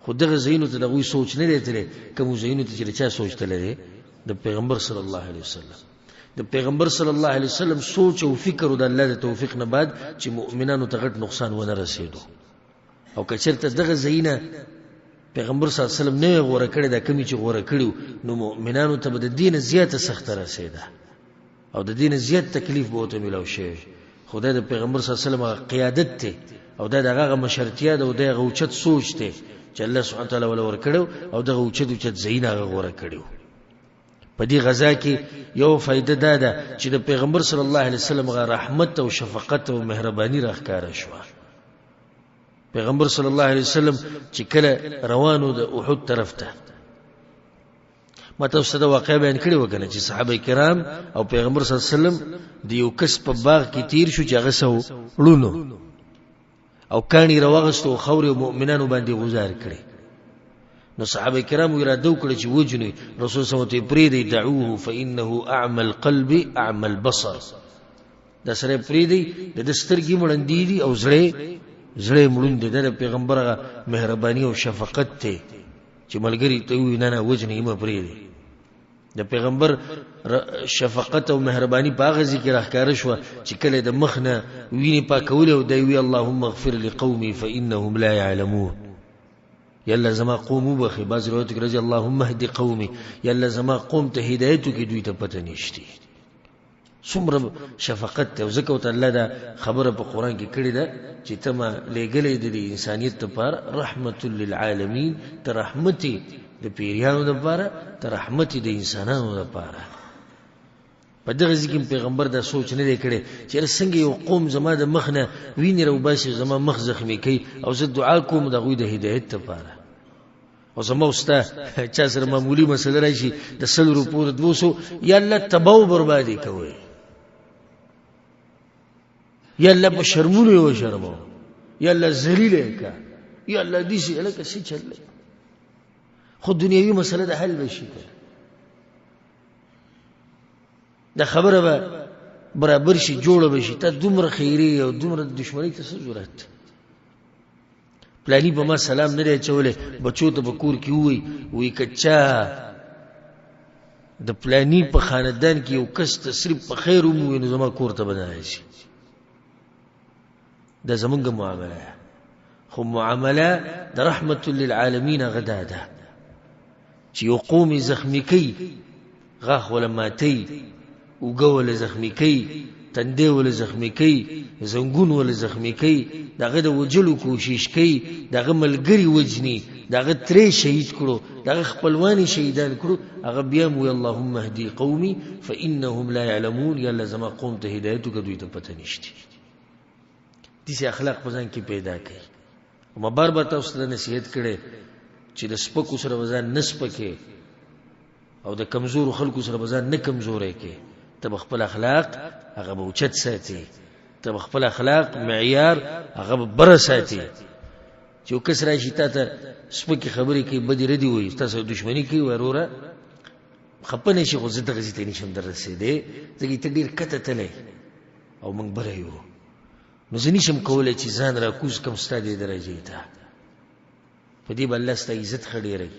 خو دغه زینو ته دغه سوچ نه لري کوم زینو ته چې چا سوچ ته لري د پیغمبر صلی الله علیه وسلم د پیغمبر صلی الله علیه وسلم سوچ او فکر د الله د توفیق نه بعد چې مؤمنانو ته غټ نقصان ونه رسیدو او کچرته دغه زینه پیغمبر صلی الله علیه وسلم نه غوړه کړی دا کمی چې غوړه کړیو نو مؤمنانو ته د دین زیاته سخت رسیده او د دین زیات تکلیف به وته ملو شي خدای د پیغمبر صلی الله علیه وسلم قیادت ته او دغه مشرتیا او دغه اوچت سوچ ته چې الله سبحانه وتعالى ول ورکړو او دغه اوچت زینه غوړه کړیو په دې غزا کې یو فائدہ ده چې د پیغمبر صلی الله علیه وسلم غ رحمت او شفقت او مهرباني راخاره شو پیغمبر صلی الله علیه وسلم چې کله روانو د احد طرف ته ماته څه د واقع بیان کړي وکنه چې صحابه کرام او پیغمبر صلی الله علیه وسلم د یو کس په باغ کې تیر شو چې هغه سو لونو او کانی راوغستو خوري مؤمنانو باندې گزار کړي نو صحابه کرام اراده وکړه چې وجني رسول صلی الله علیه وسلم پریدي دعوه فانه اعمى القلب اعمى البصر دا سره پریدي د دسترګي مړندې دي او زړه زړه مړون دي د پیغمبر مهرباني او شفقت ته چې ملګری ته وي نه وجنه یې مپرې دي د پیغمبر شفقت او مهرباني په هغه ذکر راخاره شو چې کله د مخ نه ویني پاکول او دی وی اللهم اغفر لقومي فانهم لا يعلمون یلا زما قوم وبخي باز روایت کې اللهم اهد قومي یلا زما قوم ته هدایت کې دوی ته پته نشته څومره شفقت ته ځکه ته الله دا خبره په قران کې کړې ده چې تما لګلې د انسانيت لپاره رحمت للعالمین ته رحمتي د پیریانو لپاره ته رحمتي د انسانانو لپاره په دغه ځکه پیغمبر دا سوچ نه دی کړی چې څنګه یو قوم زما د مخ نه ویني رو باسي زما مخ زخمی کوي او زه دعا کوم د غوی د هدایت لپاره او زما استا چا سره معمولی مسله راشي د 100 روپو 200 یا الله تباہ بربادي کوي یا الله په شرمونو یو شرمو یا الله ذلیل کا یا الله دې شي الکه شي چل خو دنیوي مسله د حل بشي دا خبره به برابر شي جوړه بشي ته دومره خیری او دومره دشمنی ته څه ضرورت پلانی په ما سلام نه دی چولې بچو ته بکور کی وی کچا د پلانی په خاندان کې یو کس تصریف په خیر مو نو زما کور ته بنای شي دا زمونږ معامله خو معامله د رحمت للعالمین غداده چې یو قوم زخمی کوي غاخ ولا ماتي وګول زخمی کوي تندې ول زخمی کوي زنګون ول زخمی کوي دغه د وجلو کوشش کوي دغه ملګری وجني دغه ترې شهید کړو دغه خپلوانی شهیدان کړو هغه بیا مو اللهم اهدي قومي فانهم لا يعلمون یا لزما قوم ته هدایت کوي ته پته نشته دي اخلاق پزان کې پیدا کړي او مبار به تاسو ته نصیحت کړي چې د سپکو سره وزن نسپکه او د کمزور خلکو سره وزن نه کمزورې کې تب خپل اخلاق هغه به اوچت ساتي تب خپل اخلاق معیار هغه به بر ساتي چې کس راشي ته سپکه خبرې کوي بدی ردی وي تاسو دښمنی کوي وروره خپنه شي غوځه دغه ځته نشم درسېده ځکه ته ډیر کته تلې او موږ بره یو نو زه نشم کولای چې ځان را کوز کم ستادي درجه ته په دې بل ست عزت خډيره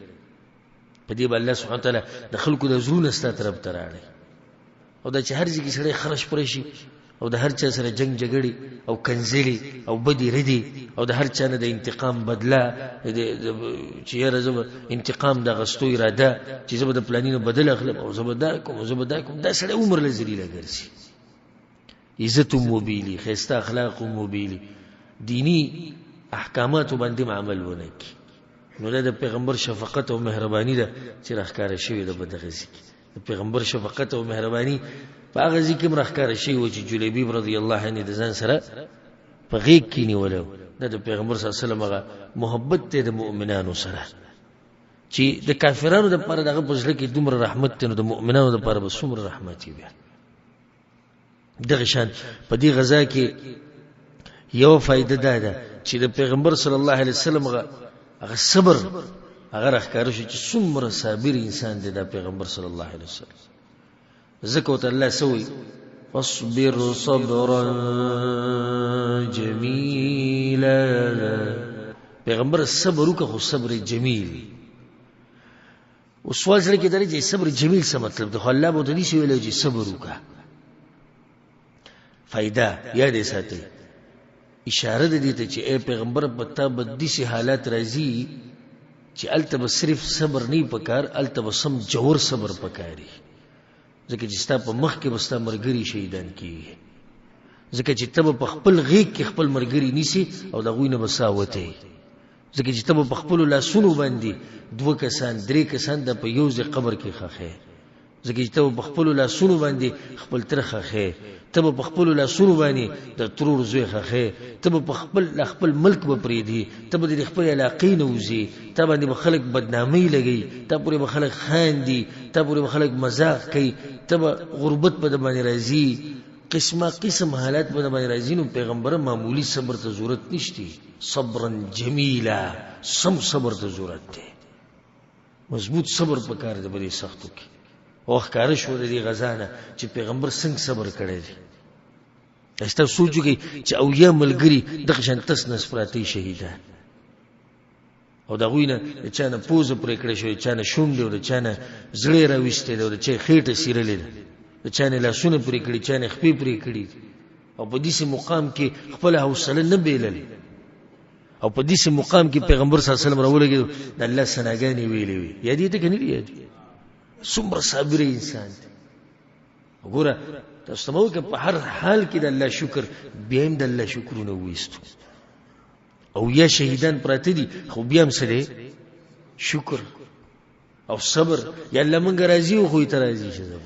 په دې بل سبحانه تعالی د خلکو د زړونو ست طرف تراړي او د چهر ځکه سره خرج پرې شي او د هر چا سره جنگ جګړې او کنزلي او بدی ردی او د هر چا نه د انتقام بدله چې یې انتقام د غستو اراده چې زبد پلانینو بدل اخلم او زبدا کوم دا سره عمر لذلیل ګرځي عزت موبیلی خسته اخلاق موبیلی دینی احکامات باندې عمل ونکي نو د پیغمبر شفقت او مهرباني ده چې راخاره شوی د بدغزي د پیغمبر شفقت او مهرباني په هغه ځکه راخاره شوی و چې جلیبی رضی الله عنه د ځان سره په غیږ کې نیولو د پیغمبر صلی الله علیه وسلم محبت ته د مؤمنانو سره چې د کافرانو د پر دغه پوزله کې دومره رحمت ته نو د مؤمنانو د پر به څومره رحمت وي دغه شان په دې غزا کې یو فائدہ ده چې د پیغمبر صلی الله علیه وسلم هغه صبر هغه راخاره شو چې څومره صابر انسان دی د پیغمبر صلی الله علیه وسلم زکوت الله سوی فاصبر صبرا جمیلا پیغمبر صبر وکړو صبر جمیل او سوال سره کې درې صبر جمیل څه مطلب دی الله به دې شی ویل چې صبر وکړه فائدہ یاد ساتئ اشاره ده دې ته چې اے پیغمبر پتا بدی سي حالات راځي چې التب صرف صبر نه پکار التب سم جوور صبر پکاري ځکه چې ستا په مخ کې بستا مرګري شهیدان کیږي ځکه چې تب په خپل غیږ کې خپل مرګري نیسي او د غوینه بساوته ځکه چې تب په خپل لاسونو باندې 2 کسان 3 کسان د په یو ځای قبر کې خخه ځکه چې تب په خپل لاسونو باندې خپل ترخه خه تب په خپل لاسونو باندې د ترور زوی خخه تب په خپل ملک به پریدي تب د خپل علاقې نه وزي تب باندې خلک بدنامي لګي تب پورې خلک خاندي تب پورې خلک مزاح کوي تب غربت په باندې راځي قسم حالات په باندې راځي نو پیغمبر معمولی صبر ته ضرورت نشتی صبرا جمیلا سم صبر ته ضرورت دی مضبوط صبر پکار دی بری سختو کې او ښکار شو د غزا نه چې پیغمبر څنګه صبر کړی دی تاسو سوچ وکړئ چې او یا ملګری دغه شان تس نس پراته شهیدان او دا غوینه چې نه پوزه پرې کړې شو چې نه شونډې او چې نه زړه راويسته او چې خېټه سیرلې ده چې نه لاسونه پرې کړې چې نه خپې پرې کړې او په دې مقام کې خپل حوصله نه بیللې او په دې مقام کې پیغمبر صلی الله علیه وسلم راولګي د الله ثناګانې ویلې وي یا دې ته کني دی څومره صابر انسان دی وګوره تاسو مو کې په هر حال کې د الله شکر بیا هم د الله شکرونه وېستو او یا شهیدان پراته دي خو بیا هم سره شکر او صبر یا الله مونږ راضي او خو ته راضي شه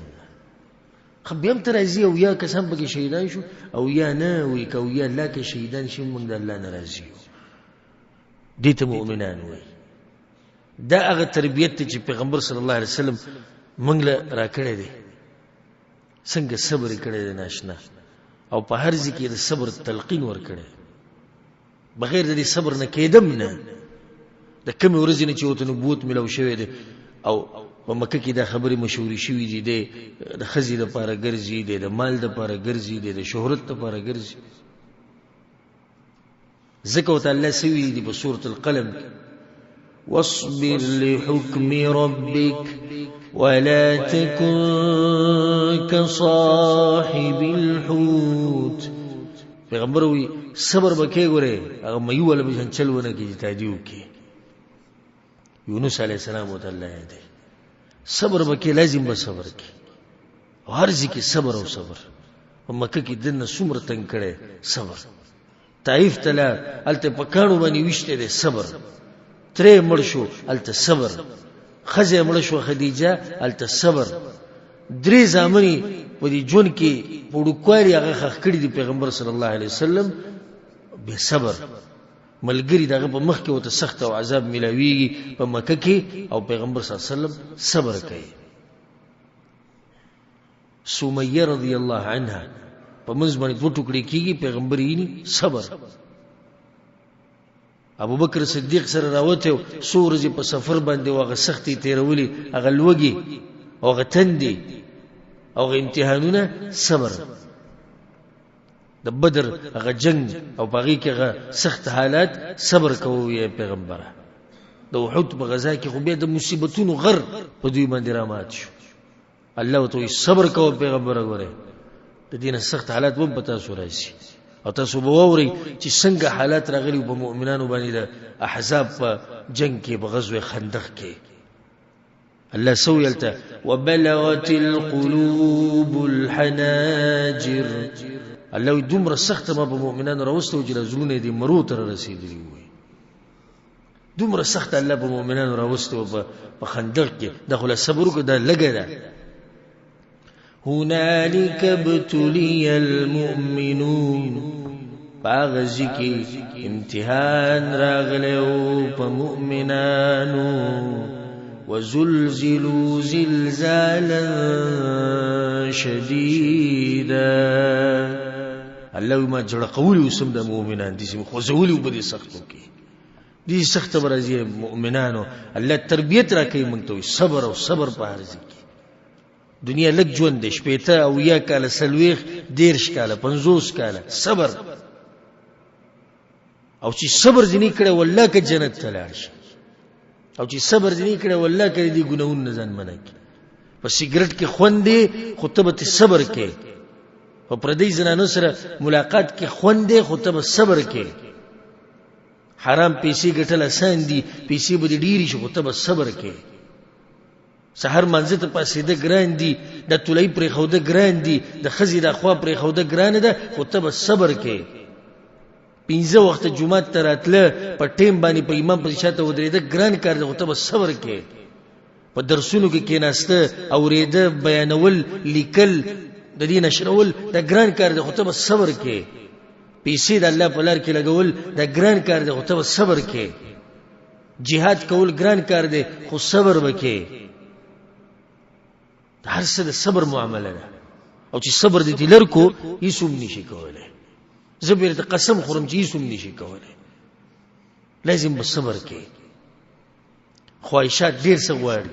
خو بیا هم ته راضي او یا کسان پکې شهیدان شو او یا نه وي کو یا الله کې شهیدان شي مونږ د الله ناراضي دي ته مؤمنان وي دا هغه تربيت چې پیغمبر صلی الله علیه وسلم مونږ له راکړې دي څنګه صبر کړی دی ناشنا او په هر ځای کې د صبر تلقین ورکړي بغیر د دې صبر نه کېدم نه د کوم ورځې نه چې وته نبوت ملو شوی دی او په مکه کې دا خبرې مشهورې شوې دي د خزي لپاره ګرځي دي د مال لپاره ګرځي دي د شهرت لپاره ګرځي ذکر الله سوي دي په سورة القلم واصبر لحكم ربك ولا تكن كصاحب الحوت پیغمبر وی صبر بکې غره هغه مې ولا به چلونه کې تاجیو کې یونس علی السلام وتعالى دی صبر بکې لازم به صبر کې هر ځکه صبر او صبر په مکه کې دنه څومره تنگ کړي صبر طائف تلا الته پکانو باندې وشته دي صبر ترې مړ شو الته صبر خزه مړ شو خدیجه الته صبر درې زامنی په دې جون کې پړوکواري هغه خخ کړی دی پیغمبر صلی الله علیه وسلم به صبر ملګری دغه په مخ کې وته سخت او عذاب ملاویږي په مکه کې او پیغمبر صلی الله علیه وسلم صبر کوي سمیه رضی الله عنها په منځ باندې دوه ټوکړي کیږي پیغمبر یې صبر ابو بکر صدیق سره راوته سورځي په سفر باندې واغه سختي تیرولي هغه لوګي او غتندي او امتحانونه صبر د بدر هغه جنگ او باغی کې هغه سخت حالات صبر کوي پیغمبر د احد په غزا کې خو به د مصیبتونو غر په دوی باندې رامات شو الله تو صبر کوي پیغمبر غره د دینه سخت حالات و په تاسو راځي او تاسو به ووري چې څنګه حالات راغلي په مؤمنانو باندې د احزاب په جنگ کې په غزوه خندق کې الله سويلته وبلغت القلوب الحناجر الله دومره سخت ما په مؤمنانو راوستو چې زړونه دي مرو تر رسیدلی وي دومره سخت الله په مؤمنانو راوستو په خندق کې دغه صبر کو دا لګا ده هنالك ابتلي المؤمنون باغزي کې امتحان راغلو په مؤمنانو وزلزلوا زلزالا شديدا الله ما جړ قول وسم د مؤمنان دي چې خو زولي وبدي سختو کې دي سخت برازي مؤمنانو الله تربيت راکې مونږ ته صبر او صبر په هر ځای کې دنیا لګ ژوند دې شپېته او یا کال سلويخ دیرش کال 50 کال صبر او چې صبر دې کړه والله کې جنت ته لاړ شي او چې صبر دې کړه والله کې دې ګناون نه ځان منه کې په سیګریټ کې خوندې خطبه صبر کې په پردي زنانو سره ملاقات کې خوندې خطبه صبر کې حرام پیسې ګټل آسان دي پیسې به ډېری شي خطبه صبر کې سحر منځ ته پاسې د ګران دي د تولې پر خوده ګران دي د خزي د خوا پر خوده ګران ده خطبه صبر کې 15 وخت جمعه تراتله په ټیم باندې په امام په شاته ودرېده ګران کار د خطبه صبر کې په درسونو کې کېناسته اوریده بیانول لیکل د دین نشرول د ګران کار د خطبه صبر کې پیسې د الله په لار کې لګول د ګران کار د خطبه صبر کې jihad کول ګران کار دی خو صبر وکې هر څه د صبر معامله ده او چې صبر دې دلر کو هیڅوم نشي کولای زبر ته قسم خورم چې هیڅوم نشي کولای لازم بالصبر کې خواهشات ډیر څه غواړي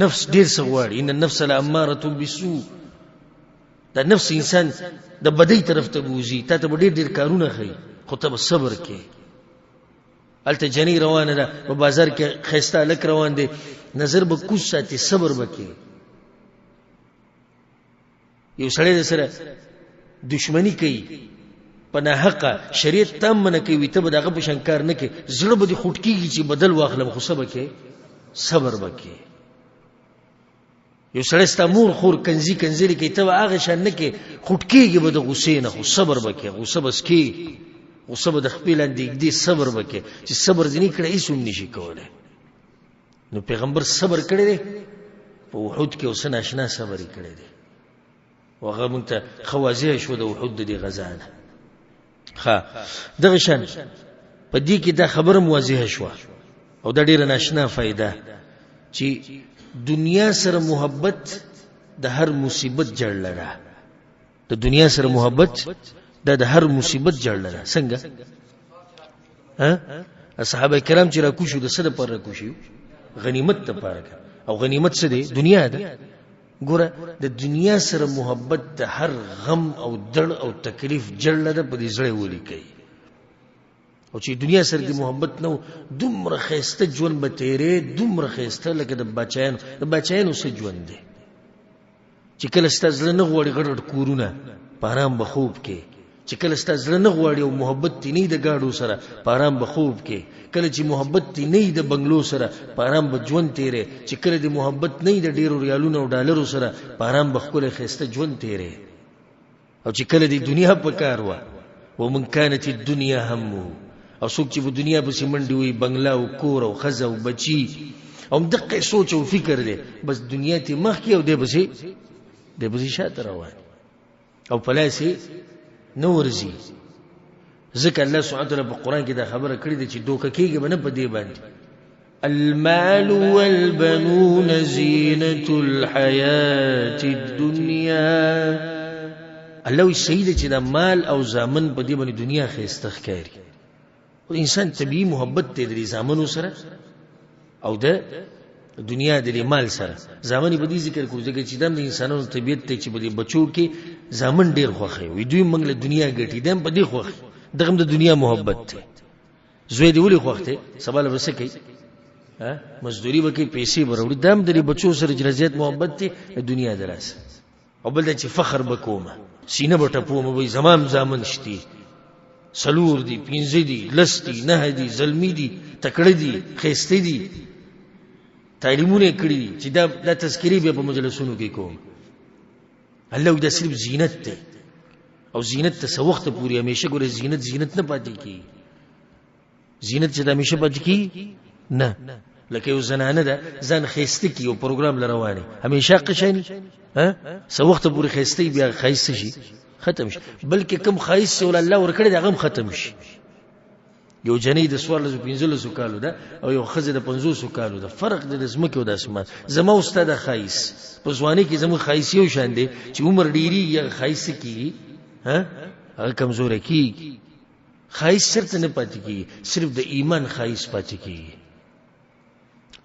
نفس ډیر څه غواړي ان النفس لاماره بالسوء دا نفس انسان د بدی طرف ته بوزي، تا ته ډېر ډېر کارونه ښیي، خو ته به صبر کې. هلته جنۍ روانه ده په بازار کې، ښایسته هلک روان دی، نظر به کوز ساتي، صبر به کې. یو سړی د سره دشمنی کوي په ناحقه، شریعت تام منع کوي، ته به د هغه په شان کار نه کوې، زړه به دې خوټ کېږي چې بدل واخلم، خو څه به کې؟ صبر به کې. یو سړی ستا مور خور کنځي کنځلې کوي، ته به هغه شان نه کې، خوټ کېږي به د غوسې نه، خو صبر به کې. غوسه به څکې، غوسه به د خپې لاندې ږدي، صبر به کې. چې صبر ځینې کړی هېڅ هم نشي کولی. نو پیغمبر صبر کړی دی په احد کې، اوس ناشنا صبر یې کړی دی، او هغه موږ ته ښه واضح شو د احد د دې غزا نه. دغه شان په دې کې دا خبره واضحه شوه، او دا ډېره ناشنا فایده چې دنیا سره محبت د هر مصیبت جړله ده. د دنیا سره محبت دا د هر مصیبت جړله ده. څنګه؟ صحابه کرام چې راکوشو د څه دپاره راکوشي؟ غنیمت دپاره. او غنیمت څه دی؟ دنیا ده. ګوره د دنیا سره محبت د هر غم او دړ او تکلیف جړله ده، په دې زړه ولیکئ. او چې دنیا سره د محبت نه و، دومره ښایسته ژوند به تېرې، دومره ښایسته لکه د باچایانو. د باچایانو څه ژوند دی چې کله ستا زړه نه غواړي غټ غټ کورونه، په ارام به خوب کې. چې کله ستا زړه نه غواړي او محبت دې نه د ګاډو سره، په ارام به خوب کې. کله چې محبت دې نه د بنگلو سره، په ارام به ژوند تېرې. چې کله دې محبت نه د ډېرو ریالونو او ډالرو سره، په ارام به ښکلی ښایسته ژوند تېرې. او چې کله دې دنیا په کار وه، ومن کانت الدنیا همه، او څوک چې په دنیا پسې منډې وي، بنګله او کور او ښځه او بچي، او همدقه سوچ او فکر دی، بس دنیا ته مخکې او دی پسې شاته روان، او په لاس یې نه ورځي. ځکه الله سبحانه وتعالی په قرآن کې دا خبره کړې ده چې دوکه کېږي به نه په دې باندې. المال والبنون زینة الحیاة الدنیا. الله وی صحیح ده چې دا مال او زامن په دې باندې دنیا ښایسته ښکاري. انسان طبیعي محبت دی د زامنو سره او د دنیا د مال سره. زامن په دې ذکر کوو ځکه چې دا د انسانانو طبیعت دی چې په دې بچو کې زامن ډېر خوښوي، وي دوی موږ له دنیا ګټي، دا هم په دې خوښ، دغه هم د دنیا محبت دی. زوی دې ولې خوښ دی؟ سبا له به څه کوي؟ مزدوري به کوي، پیسې به راوړي. دا هم د بچو سره چې زیات محبت دی د دنیا د راسه. او بل دا چې فخر به کومه، سینه به ټپومه، وایي زما هم زامن شتي، سلور دی، پینځه دی، لس دی، نه دی، زلمی دی، تکړه دی، ښایسته دی، تعلیمونه یې کړي دي، چې دا تذکرې بیا په مجلسونو کې کوم. الله دا صرف زینت دی، او زینت ته څه وخته پورې همیشه. ګوره زینت نه پاتې کېږي. زینت چې د همیشه پاتې کېږي نه. لکه یو زنانه ده ځان ښایسته کړي، یو پروګرام له روانې، همیشه قشاني څه وخته پورې ښایسته بیا ښایسته شي، ختم شي. بلکې کم ښایست ول الله ورکړی دی هغه هم ختم شي. یو جنۍ د 14-15 کالو ده او یو ښځه د 50 کالو ده. فرق دی د ځمکې او د اسمان. زما او ستا د ښایست په ځوانۍ کې زموږ ښایست یو شان دی، چې عمر ډېرېږي هغه ښایسته کېږي، هغه کمزوری کېږي. ښایست چېرته نه پاتې کېږي، صرف د ایمان ښایست پاتې کېږي.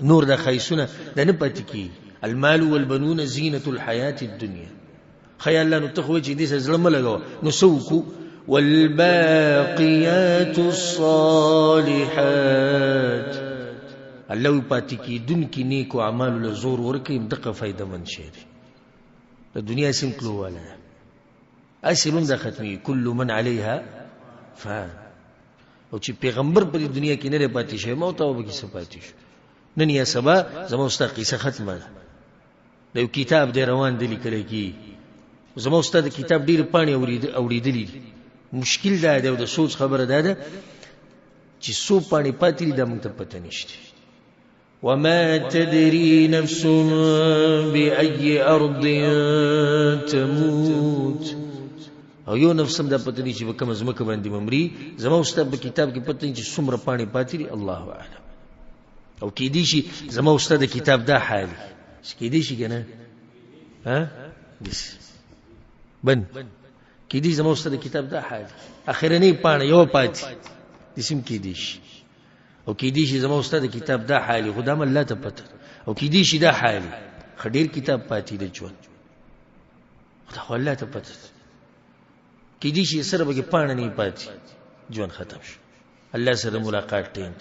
نور دا ښایستونه دا نه پاتې کېږي. المال والبنون زینة الحیاة الدنیا. خیال الله نو ته خو چې دې سره زړه مه لګوه. نو څه وکړو؟ والباقیات الصالحات. الله وی پاتې کېدونکي نیکو اعمالو له زور ورکوي، دغه فایده مند شی دی. د دنیا سیم کلو والا ده، هسې به هم دا ختمېږي. کل من علیها فان. او چې پیغمبر په دې دنیا کې نه دی پاتې شوی، موت او به کیسه پاتې شو. نن یا سبا زما ستا قیسه ختمه ده. د یو کتاب دی روان دی لیکلی کېږي، زما استاد د کتاب ډېرې پاڼې اورېدلي دي. مشکل دا دی او د سوچ خبره دا ده چې څو پاڼې پاتې دي دا موږ ته پته نشته. وما تدري نفس بأي أرض تموت. او یو نفس هم دا پته نشي په کومه ځمکه باندې ممري. زما استاد په کتاب کې پته چې څومره پاڼې پاتې دي، الله اعلم. او کېدی شي زما استاد د کتاب دا حالي، کېدی شي که نه بن کېدی زما استاد د کتاب دا حالي، اخرنۍ پاڼه یو پاتې دسم کېدی شي. او کېدی شي زما استاد د کتاب دا حالي، خو دا هم الله ته پته. او کېدی شي دا حالي، ښه ډېر کتاب پاتې د ژوند. دا خو الله ته پته کې دي چې سره به پاڼه نه پاتې ژوند ختم شو الله سره ملاقات ټیم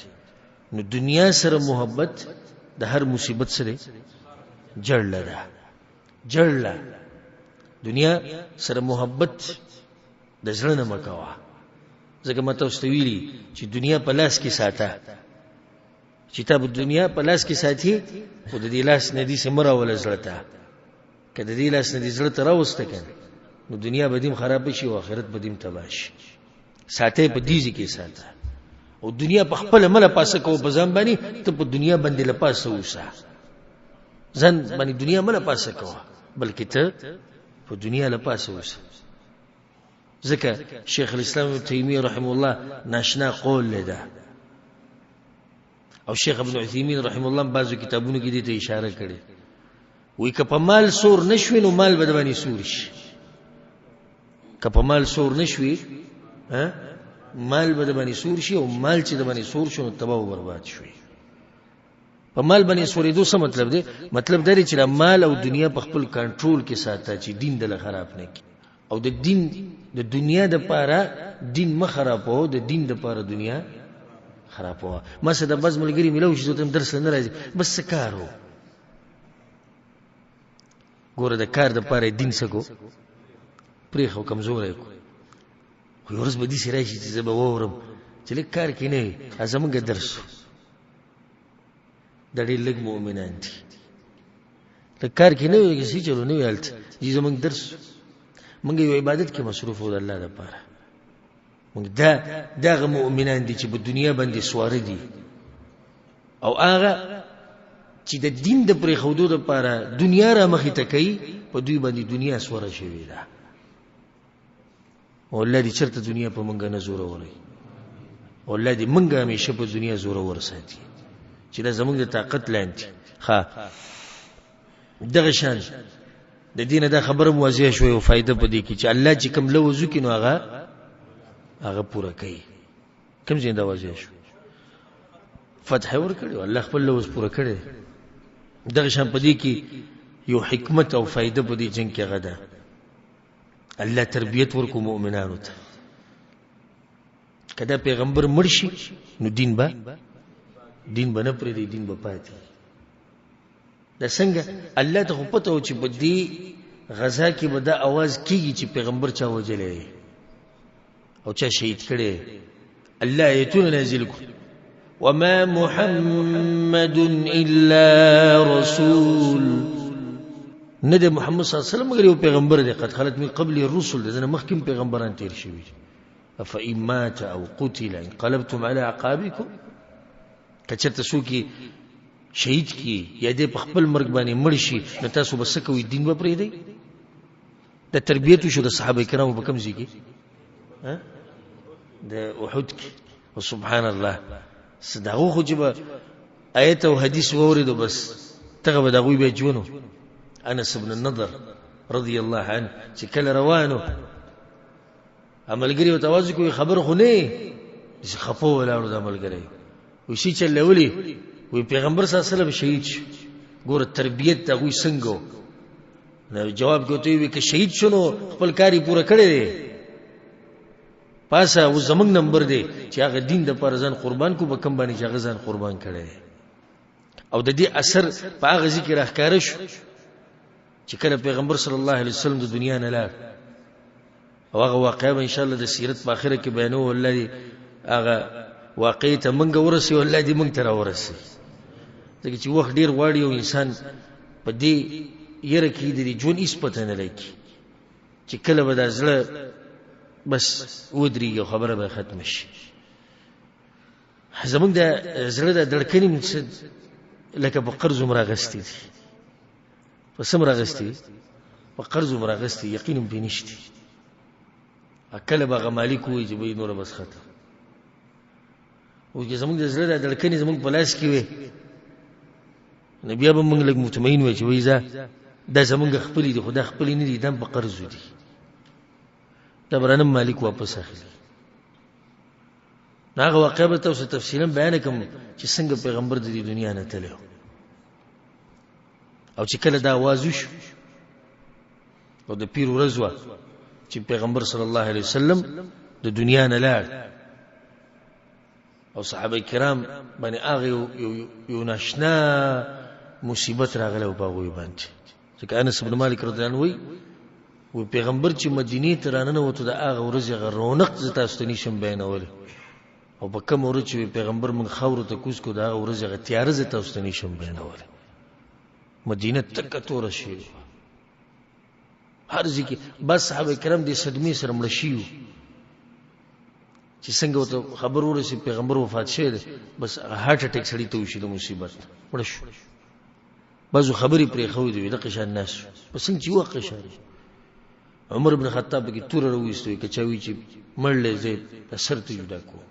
نو دنیا سره محبت د هر مصیبت سره جړل ده جړل دنیا سره محبت د زړه نه مکوا ځکه ماته واستویلی چې دنیا په لاس کې ساته چې تا په دنیا په لاس کې ساتي خو د دې لاس نه دي سمره ولا زړه کله دې لاس نه دي زړه ته راوسته کنه نو دنیا به دیم خراب شي او آخرت به دیم تباہ شي ساته په دې کې ساته او دنیا په خپل مله پاسه کو په ځان باندې ته په دنیا باندې لپاسه وسه ځان باندې دنیا مله پاسه کو بلکې ته په دنیا لپاسه وسه ځکه شیخ الاسلام ابن تیمیه رحمه الله ناشنا قول لده او شیخ ابن عثیمین رحمه الله بعضو کتابونو کې دې ته اشاره کړې وی که په مال سور نشوي نو مال به باندې سور شي که په مال سور نشوي مال به باندې سور شي او مال چې باندې سور شي نو تباہ او برباد شي په مال باندې سورېدو څه مطلب دی مطلب دا دی چې مال او دنیا په خپل کنټرول کې ساته چې دین دل خراب نه کی او د دین د دنیا د پاره دین مخ خرابو د دین د پاره دنیا خرابو ما څه د بز ملګری ملو چې ته درس نه راځي بس کارو ګوره د کار د پاره دین سکو پرې خو کمزور کو خو ورځ به دې سره شي چې زه به وورم چې لیک کار کې نه ازمږه درس د دې لګ مؤمنان دي د کار کې نه وي چې چلو نه ویلت چې زمونږ درس مونږ یو عبادت کې مصروف وو د الله لپاره مونږ دا مؤمنان دي چې په دنیا باندې سوار دي او هغه چې د دین د پرې خودو لپاره دنیا را مخې ته کوي په دوی باندې دنیا سوار شوی ده او الله دې چرته دنیا په مونږ نه زور وري او الله دې مونږ همیشه په دنیا زور ورساتي چې دا زمونږ د طاقت لاندې ها دغه شان د دین د خبره موضوع شوی او فائدہ پدې کې چې الله چې کوم لوزو کې نو هغه پوره کوي کوم ځین دا واضح شو فتح ور کړو الله خپل لوز پوره کړي دغه شان پدې کې یو حکمت او فائدہ پدې جن کې غدا الله تربیت ورکو مؤمنانو ته کله پیغمبر مرشي نو دین به نه پرې دی دین به پاتې دا څنګه الله ته پته و چې په دې غزا کې به دا आवाज کیږي چې پیغمبر چا وجلې او چا شهید کړي الله ایتونه نازل کو وما محمد الا رسول نه د محمد صلی الله علیه وسلم مگر یو پیغمبر دی قد خلت من قبل الرسل دغه مخکیم پیغمبران تیر شوی افئن مات او قتل انقلبتم على اعقابكم کچته سو کی شهید کی یا دې په خپل مرګ باندې مړ شي نو تاسو بس کوي دین به پرې دی د تربیته شو د صحابه کرامو په کوم ځای کې د احد کې او سبحان الله صدقو خو جبه آیت او حدیث ووریدو بس تغه به دغوی به جوونو انس بن النضر رضی الله عنه چې کله روانو عملګری او توازو کوي خبر خو نه چې خپو ولاړو د عملګری وشي چې لولي وی پیغمبر صلی الله علیه وسلم شهید شو ګوره تربیت دغوی څنګه نو جواب کوي وی که شهید شونو خپل کاری پوره کړی دی پاسه و زمنګ نمبر دی چې هغه دین د پرځان قربان کو به کم باندې هغه ځان قربان کړي او د دې اثر په هغه ذکر راخاره شو چې کله پیغمبر صلی الله علیه وسلم د دنیا نه لاړ او هغه واقعا ان شاء الله د سیرت په اخره کې بیانو ولله هغه واقعي ته منګه ورسي ولله دې منګ تر ورسي ځکه چې وخت ډیر واړی او انسان په دې یره کې د جون هیڅ پته نه لګي چې کله به د زړه بس ودري خبره به ختم شي زمونږ د زړه د دړکنې لکه په قرض مراغستي دي په سم راغستي په قرض مراغستي یقینا به نشته اکل به مالک وي چې به نور بس ختم او چې زمونږ د زړه د دړکنې زمونږ په لاس کې وي نبي به موږ لږ مطمئن وي چې وایي دا زمونږ خپل دي خدا خپل نه دي دم په قرض دي دا برانم مالک واپس اخلي ناغه واقعه به تاسو تفصیلا بیان کوم چې څنګه پیغمبر د دې دنیا نه تلو او چې کله دا आवाज وشو او د پیر ورځ وه چې پیغمبر صلی الله علیه وسلم د دنیا نه لاړ او صحابه کرام باندې هغه یو ناشنا مصیبت راغله په هغوی باندې ځکه انس بن مالک رضی الله عنه وی پیغمبر چې مدینې ته راننوته د هغه ورځې هغه رونق زه تاسو ته نشم بیانولی او په کومه ورځ چې پیغمبر موږ خاورو ته کوز کړو د هغه ورځې هغه تیاره زه تاسو ته نشم بیانولی مدینه تکه توره شوې هر ځای کې بس صحابه کرام دې صدمې سره مړه شوي چې څنګه ورته خبر ورسېد پیغمبر وفات شوی دی بس هارټ اټیک سړي ته وشي د مصیبت مړه شو بعضو خبرې پرېښودې وي دغه شان ناست شو په څنګه چې وقع شاري عمر بن خطاب پکې توره راویسته وي که چا وي چې مړ دی زه په سر ته جدا کوم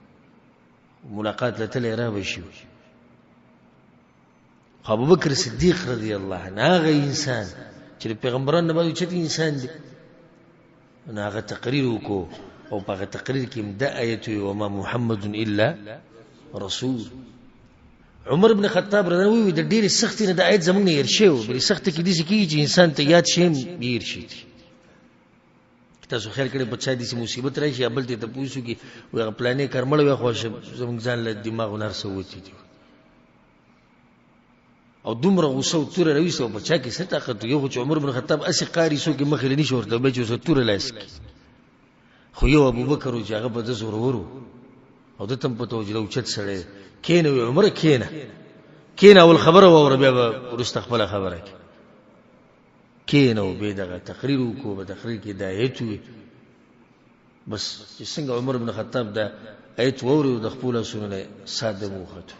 ملاقات له تلی را به شي خو ابوبکر صدیق رضی الله عنه هغه انسان چې د پیغمبرانو نه بعد اوچت انسان دی نو هغه تقریر وکړو او په هغه تقریر کې دا آیت وی وما محمد الا رسول عمر بن خطاب رضی الله عنه د ډېرې سختۍ نه د آیت زموږ نه هېر شوی و بلې سختۍ کې داسې کېږي چې انسان ته یاد شي هم هېر شي تاسو خیال کړئ په چا داسې مصیبت راشي یا بل ته تپوس وکړي وایي هغه پلانې کار مړی وی خو زموږ ځان له دماغو نه هر څه وتي دي او دومره غوسه او توره راویسته او په چا کې څه طاقت یو خو چې عمر بن خطاب اسې قاري څوک یې مخې له نشي ورته بیا چې اوس توره لاس کړي خو یو ابوبکر و چې هغه په ده زورور و او ده ته هم پته و چې دا اوچت سړی کښېنه وی عمره کښېنه اول خبره واوره بیا به وروسته خپله خبره کړي کښېنه و بیا دغه تقریر وکړو په تقریر کې دا آیت وي بس چې څنګه عمر بن خطاب دا آیت واورېد د خپلو لاسونو نه سات دم وختو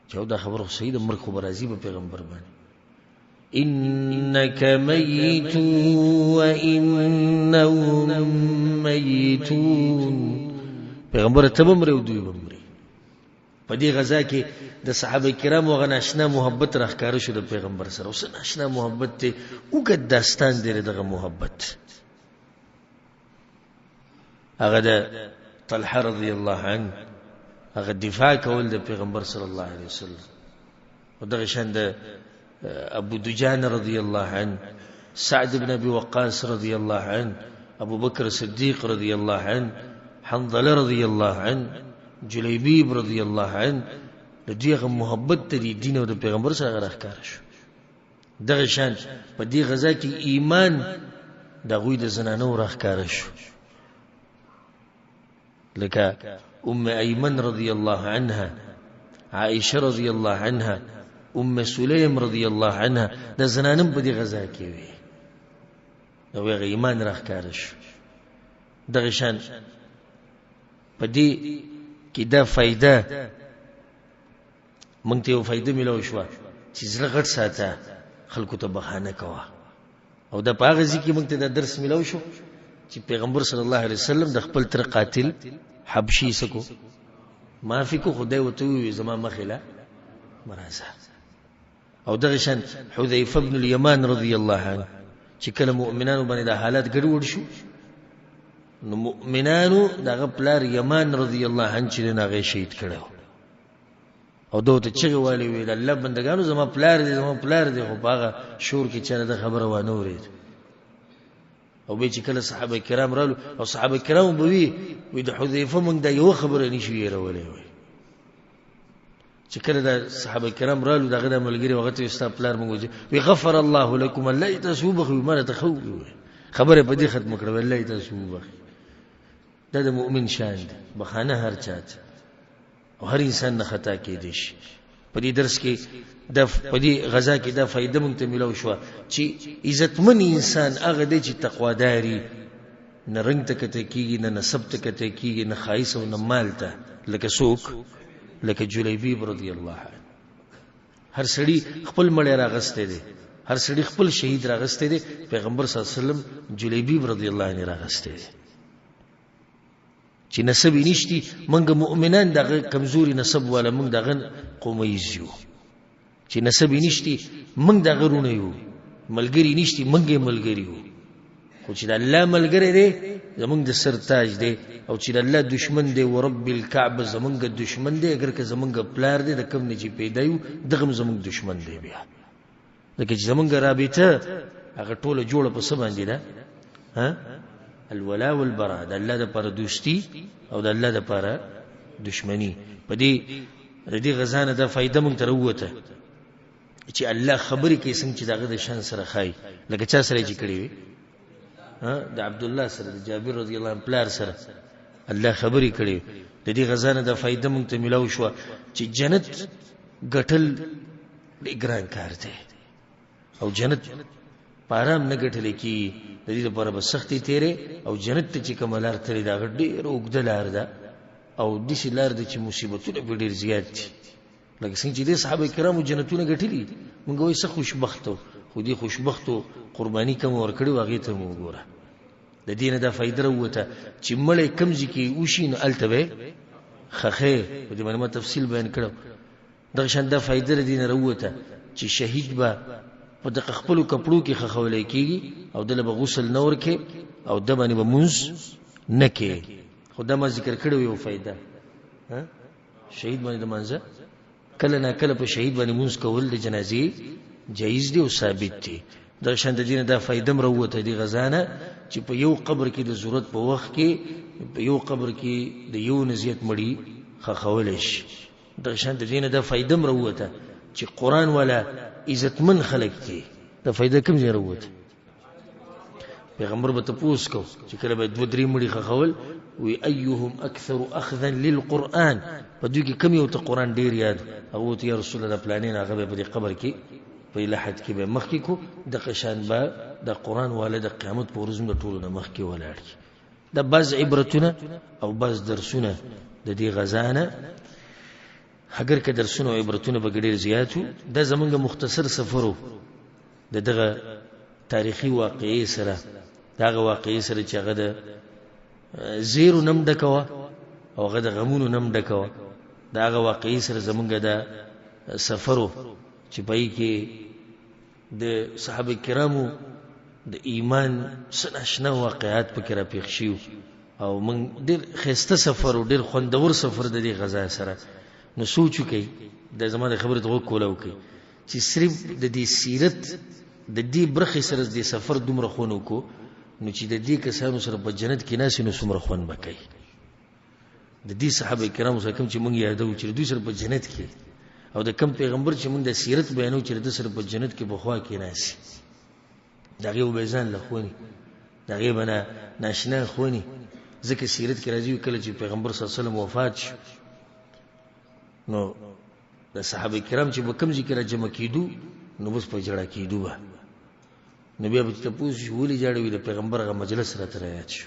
چې دا خبره خو صحیح ده مرګ خو به راځي په پیغمبر باندې إنك ميت وإنهم ميتون پیغمبر ته به مرې او دوی به مرې په دې غزا کې د صحابه کرامو هغه ناشنا محبت راښکاره شو د پیغمبر سره اوس ناشنا محبت دی اوږد داستان دی دغه محبت هغه د طلحه رضی الله عنه هغه دفاع کول د پیغمبر صلی الله علیه وسلم او دغه شان د ابو دجان رضی الله عنه سعد بن ابي وقاص رضی الله عنه ابو بکر صدیق رضی الله عنه حنظله رضی الله عنه جلیبیب رضی الله عنه د دې محبت د دین او د پیغمبر سره راښکاره شو دغه شان په دې غزا کې ایمان د غوی د زنانو راښکاره شو لکه ام ایمن رضی الله عنها عائشه رضی الله عنها ام سلیم رضی الله عنها د زنانم په دې غزا کې وي نو هغه ایمان راښکاره شو دغه شان په دې کې دا فائدہ مونږ ته یو فائدہ ملو شو چې زړه غټ ساته خلکو ته بهانه کوه او دا په هغه ځکه مونږ ته دا درس ملو شو چې پیغمبر صلی الله علیه وسلم د خپل تر قاتل حبشي سکو معافي کو خدای وته وي زما مخله مرزه او دغه شان حذیفه بن الیمان رضی الله عنه چې کله مؤمنانو باندې د حالات ګډوډ شو نو مؤمنانو دغه پلار یمان رضی الله عنه چې هغه شهید کړو او دوی چې ویلي وی الله بندگانو زما پلار دی خو هغه شور کې چره د خبره وانه ورید او به چې کله صحابه کرام رالو او صحابه کرام به وی د حذیفه مونږ د یو خبره نشو یې وی چې کله د صحابه کرام رالو دغه د ملګری وخت استاد پلار مونږ وی غفر الله لكم الله تسوبخ ما تخو خبره په دې ختم کړو الله تسوبخ دا د مؤمن شان دی بخانه هر چاته او هر انسان نه خطا کېدی شي په دې درس کې د په دې غزا کې دا فائدہ مونږ ته ملو شو چې عزتمن انسان هغه دی چې تقواداري نه رنگ ته کته کیږي نه نسب ته کته کیږي نه خایس او نه مال ته لکه څوک لکه جلیبیب رضی الله عنه هر سړی خپل مړی راغسته دی هر سړی خپل شهید راغسته دی پیغمبر صلی الله علیه وسلم جلیبیب رضی الله عنه راغسته دی چې نسب نشتی منګه مؤمنان دغه کمزوري نسب ولا منګ دغه قومیز یو چې نسب نشتی منګ دغه رونه یو ملګری نشتی منګه ملګری یو خو چې د الله ملګری دی زمونږ د سر تاج دی او چې د الله دشمن دی ورب الکعبه زمونږ دشمن دی اگر که زمونږ پلار دی د کوم نه چې پیدا یو دغه زمونږ دشمن دی بیا لکه چې زمونږ رابطه هغه ټوله جوړه په څه باندې ده؟ الولا والبراء، د الله دپاره دوستي او د الله دپاره دشمني. په دې غزا نه دا فایده موږ ته راووته چې الله خبرې کوي څنګه چې د هغه د شان سره ښایي، لکه چا سره چې کړې وي د عبدالله سره، د جابر رضی الله عنه پلار سره الله خبرې کړې. د دې غزا نه دا فایده موږ ته میلاو شوه چې جنت ګټل ډېر ګران کار دی او جنت په ارام نه ګټلی کېږي. د دې لپاره به سختې تېرې او جنت ته چې کومه لار تللې ده هغه ډېره اوږده لار ده او داسې لار ده چې مصیبتونه پرې ډېر زیات دي. لکه څنګه چې دې صحابه کرامو جنتونه ګټلي، موږ وایو څه خوشبخته، خو دې خوشبختو قرباني کومه ورکړې وه هغې ته مو وګوره. د دې نه دا فایده راووته چې مړی کوم ځای کې وشي نو هلته به یې خښې. په دې باندې ما تفصیل بیان کړو. دغه شان دا فایده له دې نه راووته چې شهید به په دغه خپلو کپړو کې خښولی کېږي او دله به غسل نه ورکې او ده باندې به مونځ نه کې. خو دا ما ذکر کړی و یو فایده، شهید باندې د مانځه کله نا کله په شهید باندې مونځ کول د جنازې جایز دی او ثابت دی. دغه شان د دې نه دا فایده م راووته دې غزا نه چې په یو قبر کې د ضرورت په وخت کې په یو قبر کې د یو نه زیات مړي خښولی شي. دغه شان د دې نه دا فایده م راووته چې قرآن والا عزتمن خلک دي. دا فایده کوم ځای راووته؟ پیغمبر به تپوس کو چې کله به 2-3 مړي خښول وی ایهم اکثر اخذا للقرآن، په دوی کې کم یو ته قرآن ډېر یاد. هغه وویل یا رسول الله پلانین هغه به په دې قبر کې په لحد کې به مخکې کو، دغه شان به د قرآن والا د قیامت په ورځ د ټولو نه مخکې ولاړ شي. دا بعض عبرتونه او بعض درسونه د دې غزا نه، اگر که درسونه او عبرتونه به ډېر زیات وو. دا زمونږ مختصر سفر و د دغه تاریخي واقعې سره، د هغه واقعې سره چې هغه د زیرو نم ډکه وه او هغه د غمونو نم ډکه وه. د هغه واقعې سره زمونږ د سفر و چې په یې کې د صحابه کرامو د ایمان څه ناشنا واقعات پکې راپېښ شوي او موږ ډېر ښایسته سفر و، ډېر خوندور سفر د دې غزا سره. نو سوچ وکئ، د زما د خبرې ته غوږ کوله وکئ چې صرف د دې سیرت د دې برخې سره د سفر دومره خوند وکړو نو چې د دې کسانو سره په جنت کې ناسې نو څومره خوند به کوي. د دې صحابه کرامو سره کوم چې موږ یادوو چې دوی سره په جنت کې، او د کم پیغمبر چې موږ د سیرت بیانو چې د سره په جنت کې بخوا کې ناسي، د هغې به ځان له ښووني، د هغې به ناشنا ښووني. ځکه سیرت کې راځي کله چې پیغمبر صلی الله علیه وسلم وفات شو نو د صحابه کرام چې به کوم ځای کې را جمع کېدو نو بس په ژړا کېدو به، نو بیا به تپوس شي ولې ژاړئ؟ د پیغمبر هغه مجلس راته رایاد شو.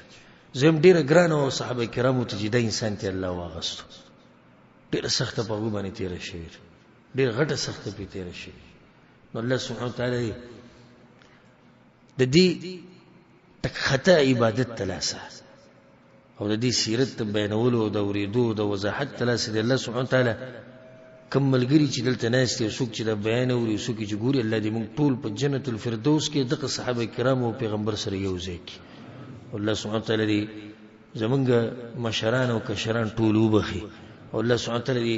زه هم ډېره ګرانه وه صحابه کرامو ته چې دا انسان ته الله واغستو، ډېره سخته په هغوی باندې تېره شوې، ډېر غټه سخته پرې تېره شوې. نو الله سبحانه وتعالی د دې تک خطا عبادت ته لاسه او د دې سیرت ته بیانولو او د اورېدو د وضاحت ته لاسه دی. الله سبحانه وتعالی کم ملګري چې دلته ناست دي، څوک چې د بیان اوري، څوک چې ګوري، الله دې موږ ټول په جنت الفردوس کې دغه صحابه کرامو او پیغمبر سره یو ځای کړي. الله سبحانه وتعالی دې زمونږ مشران او کشران ټول وبخي او الله سبحانه وتعالی دې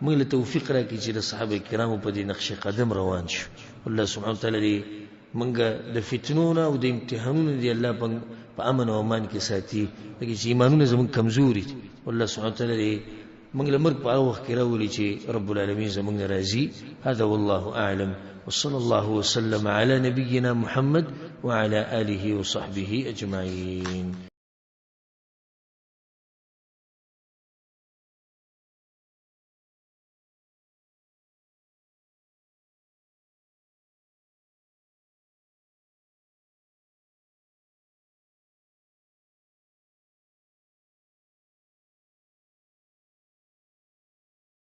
موږ له توفیق راکړي چې د صحابه کرامو په دې نقش قدم روان شو. الله سبحانه وتعالی دې موږ د فتنو نه او د امتحانونو دې الله په امن او امان کې ساتي، لکه چې ایمانونه زموږ کمزوري دي. الله سبحانه وتعالی دې موږ له مرګ په هغه وخت کې راولي چې رب العالمین زموږ نه راضي. هذا والله اعلم وصلى الله وسلم على نبينا محمد وعلى آله وصحبه أجمعين.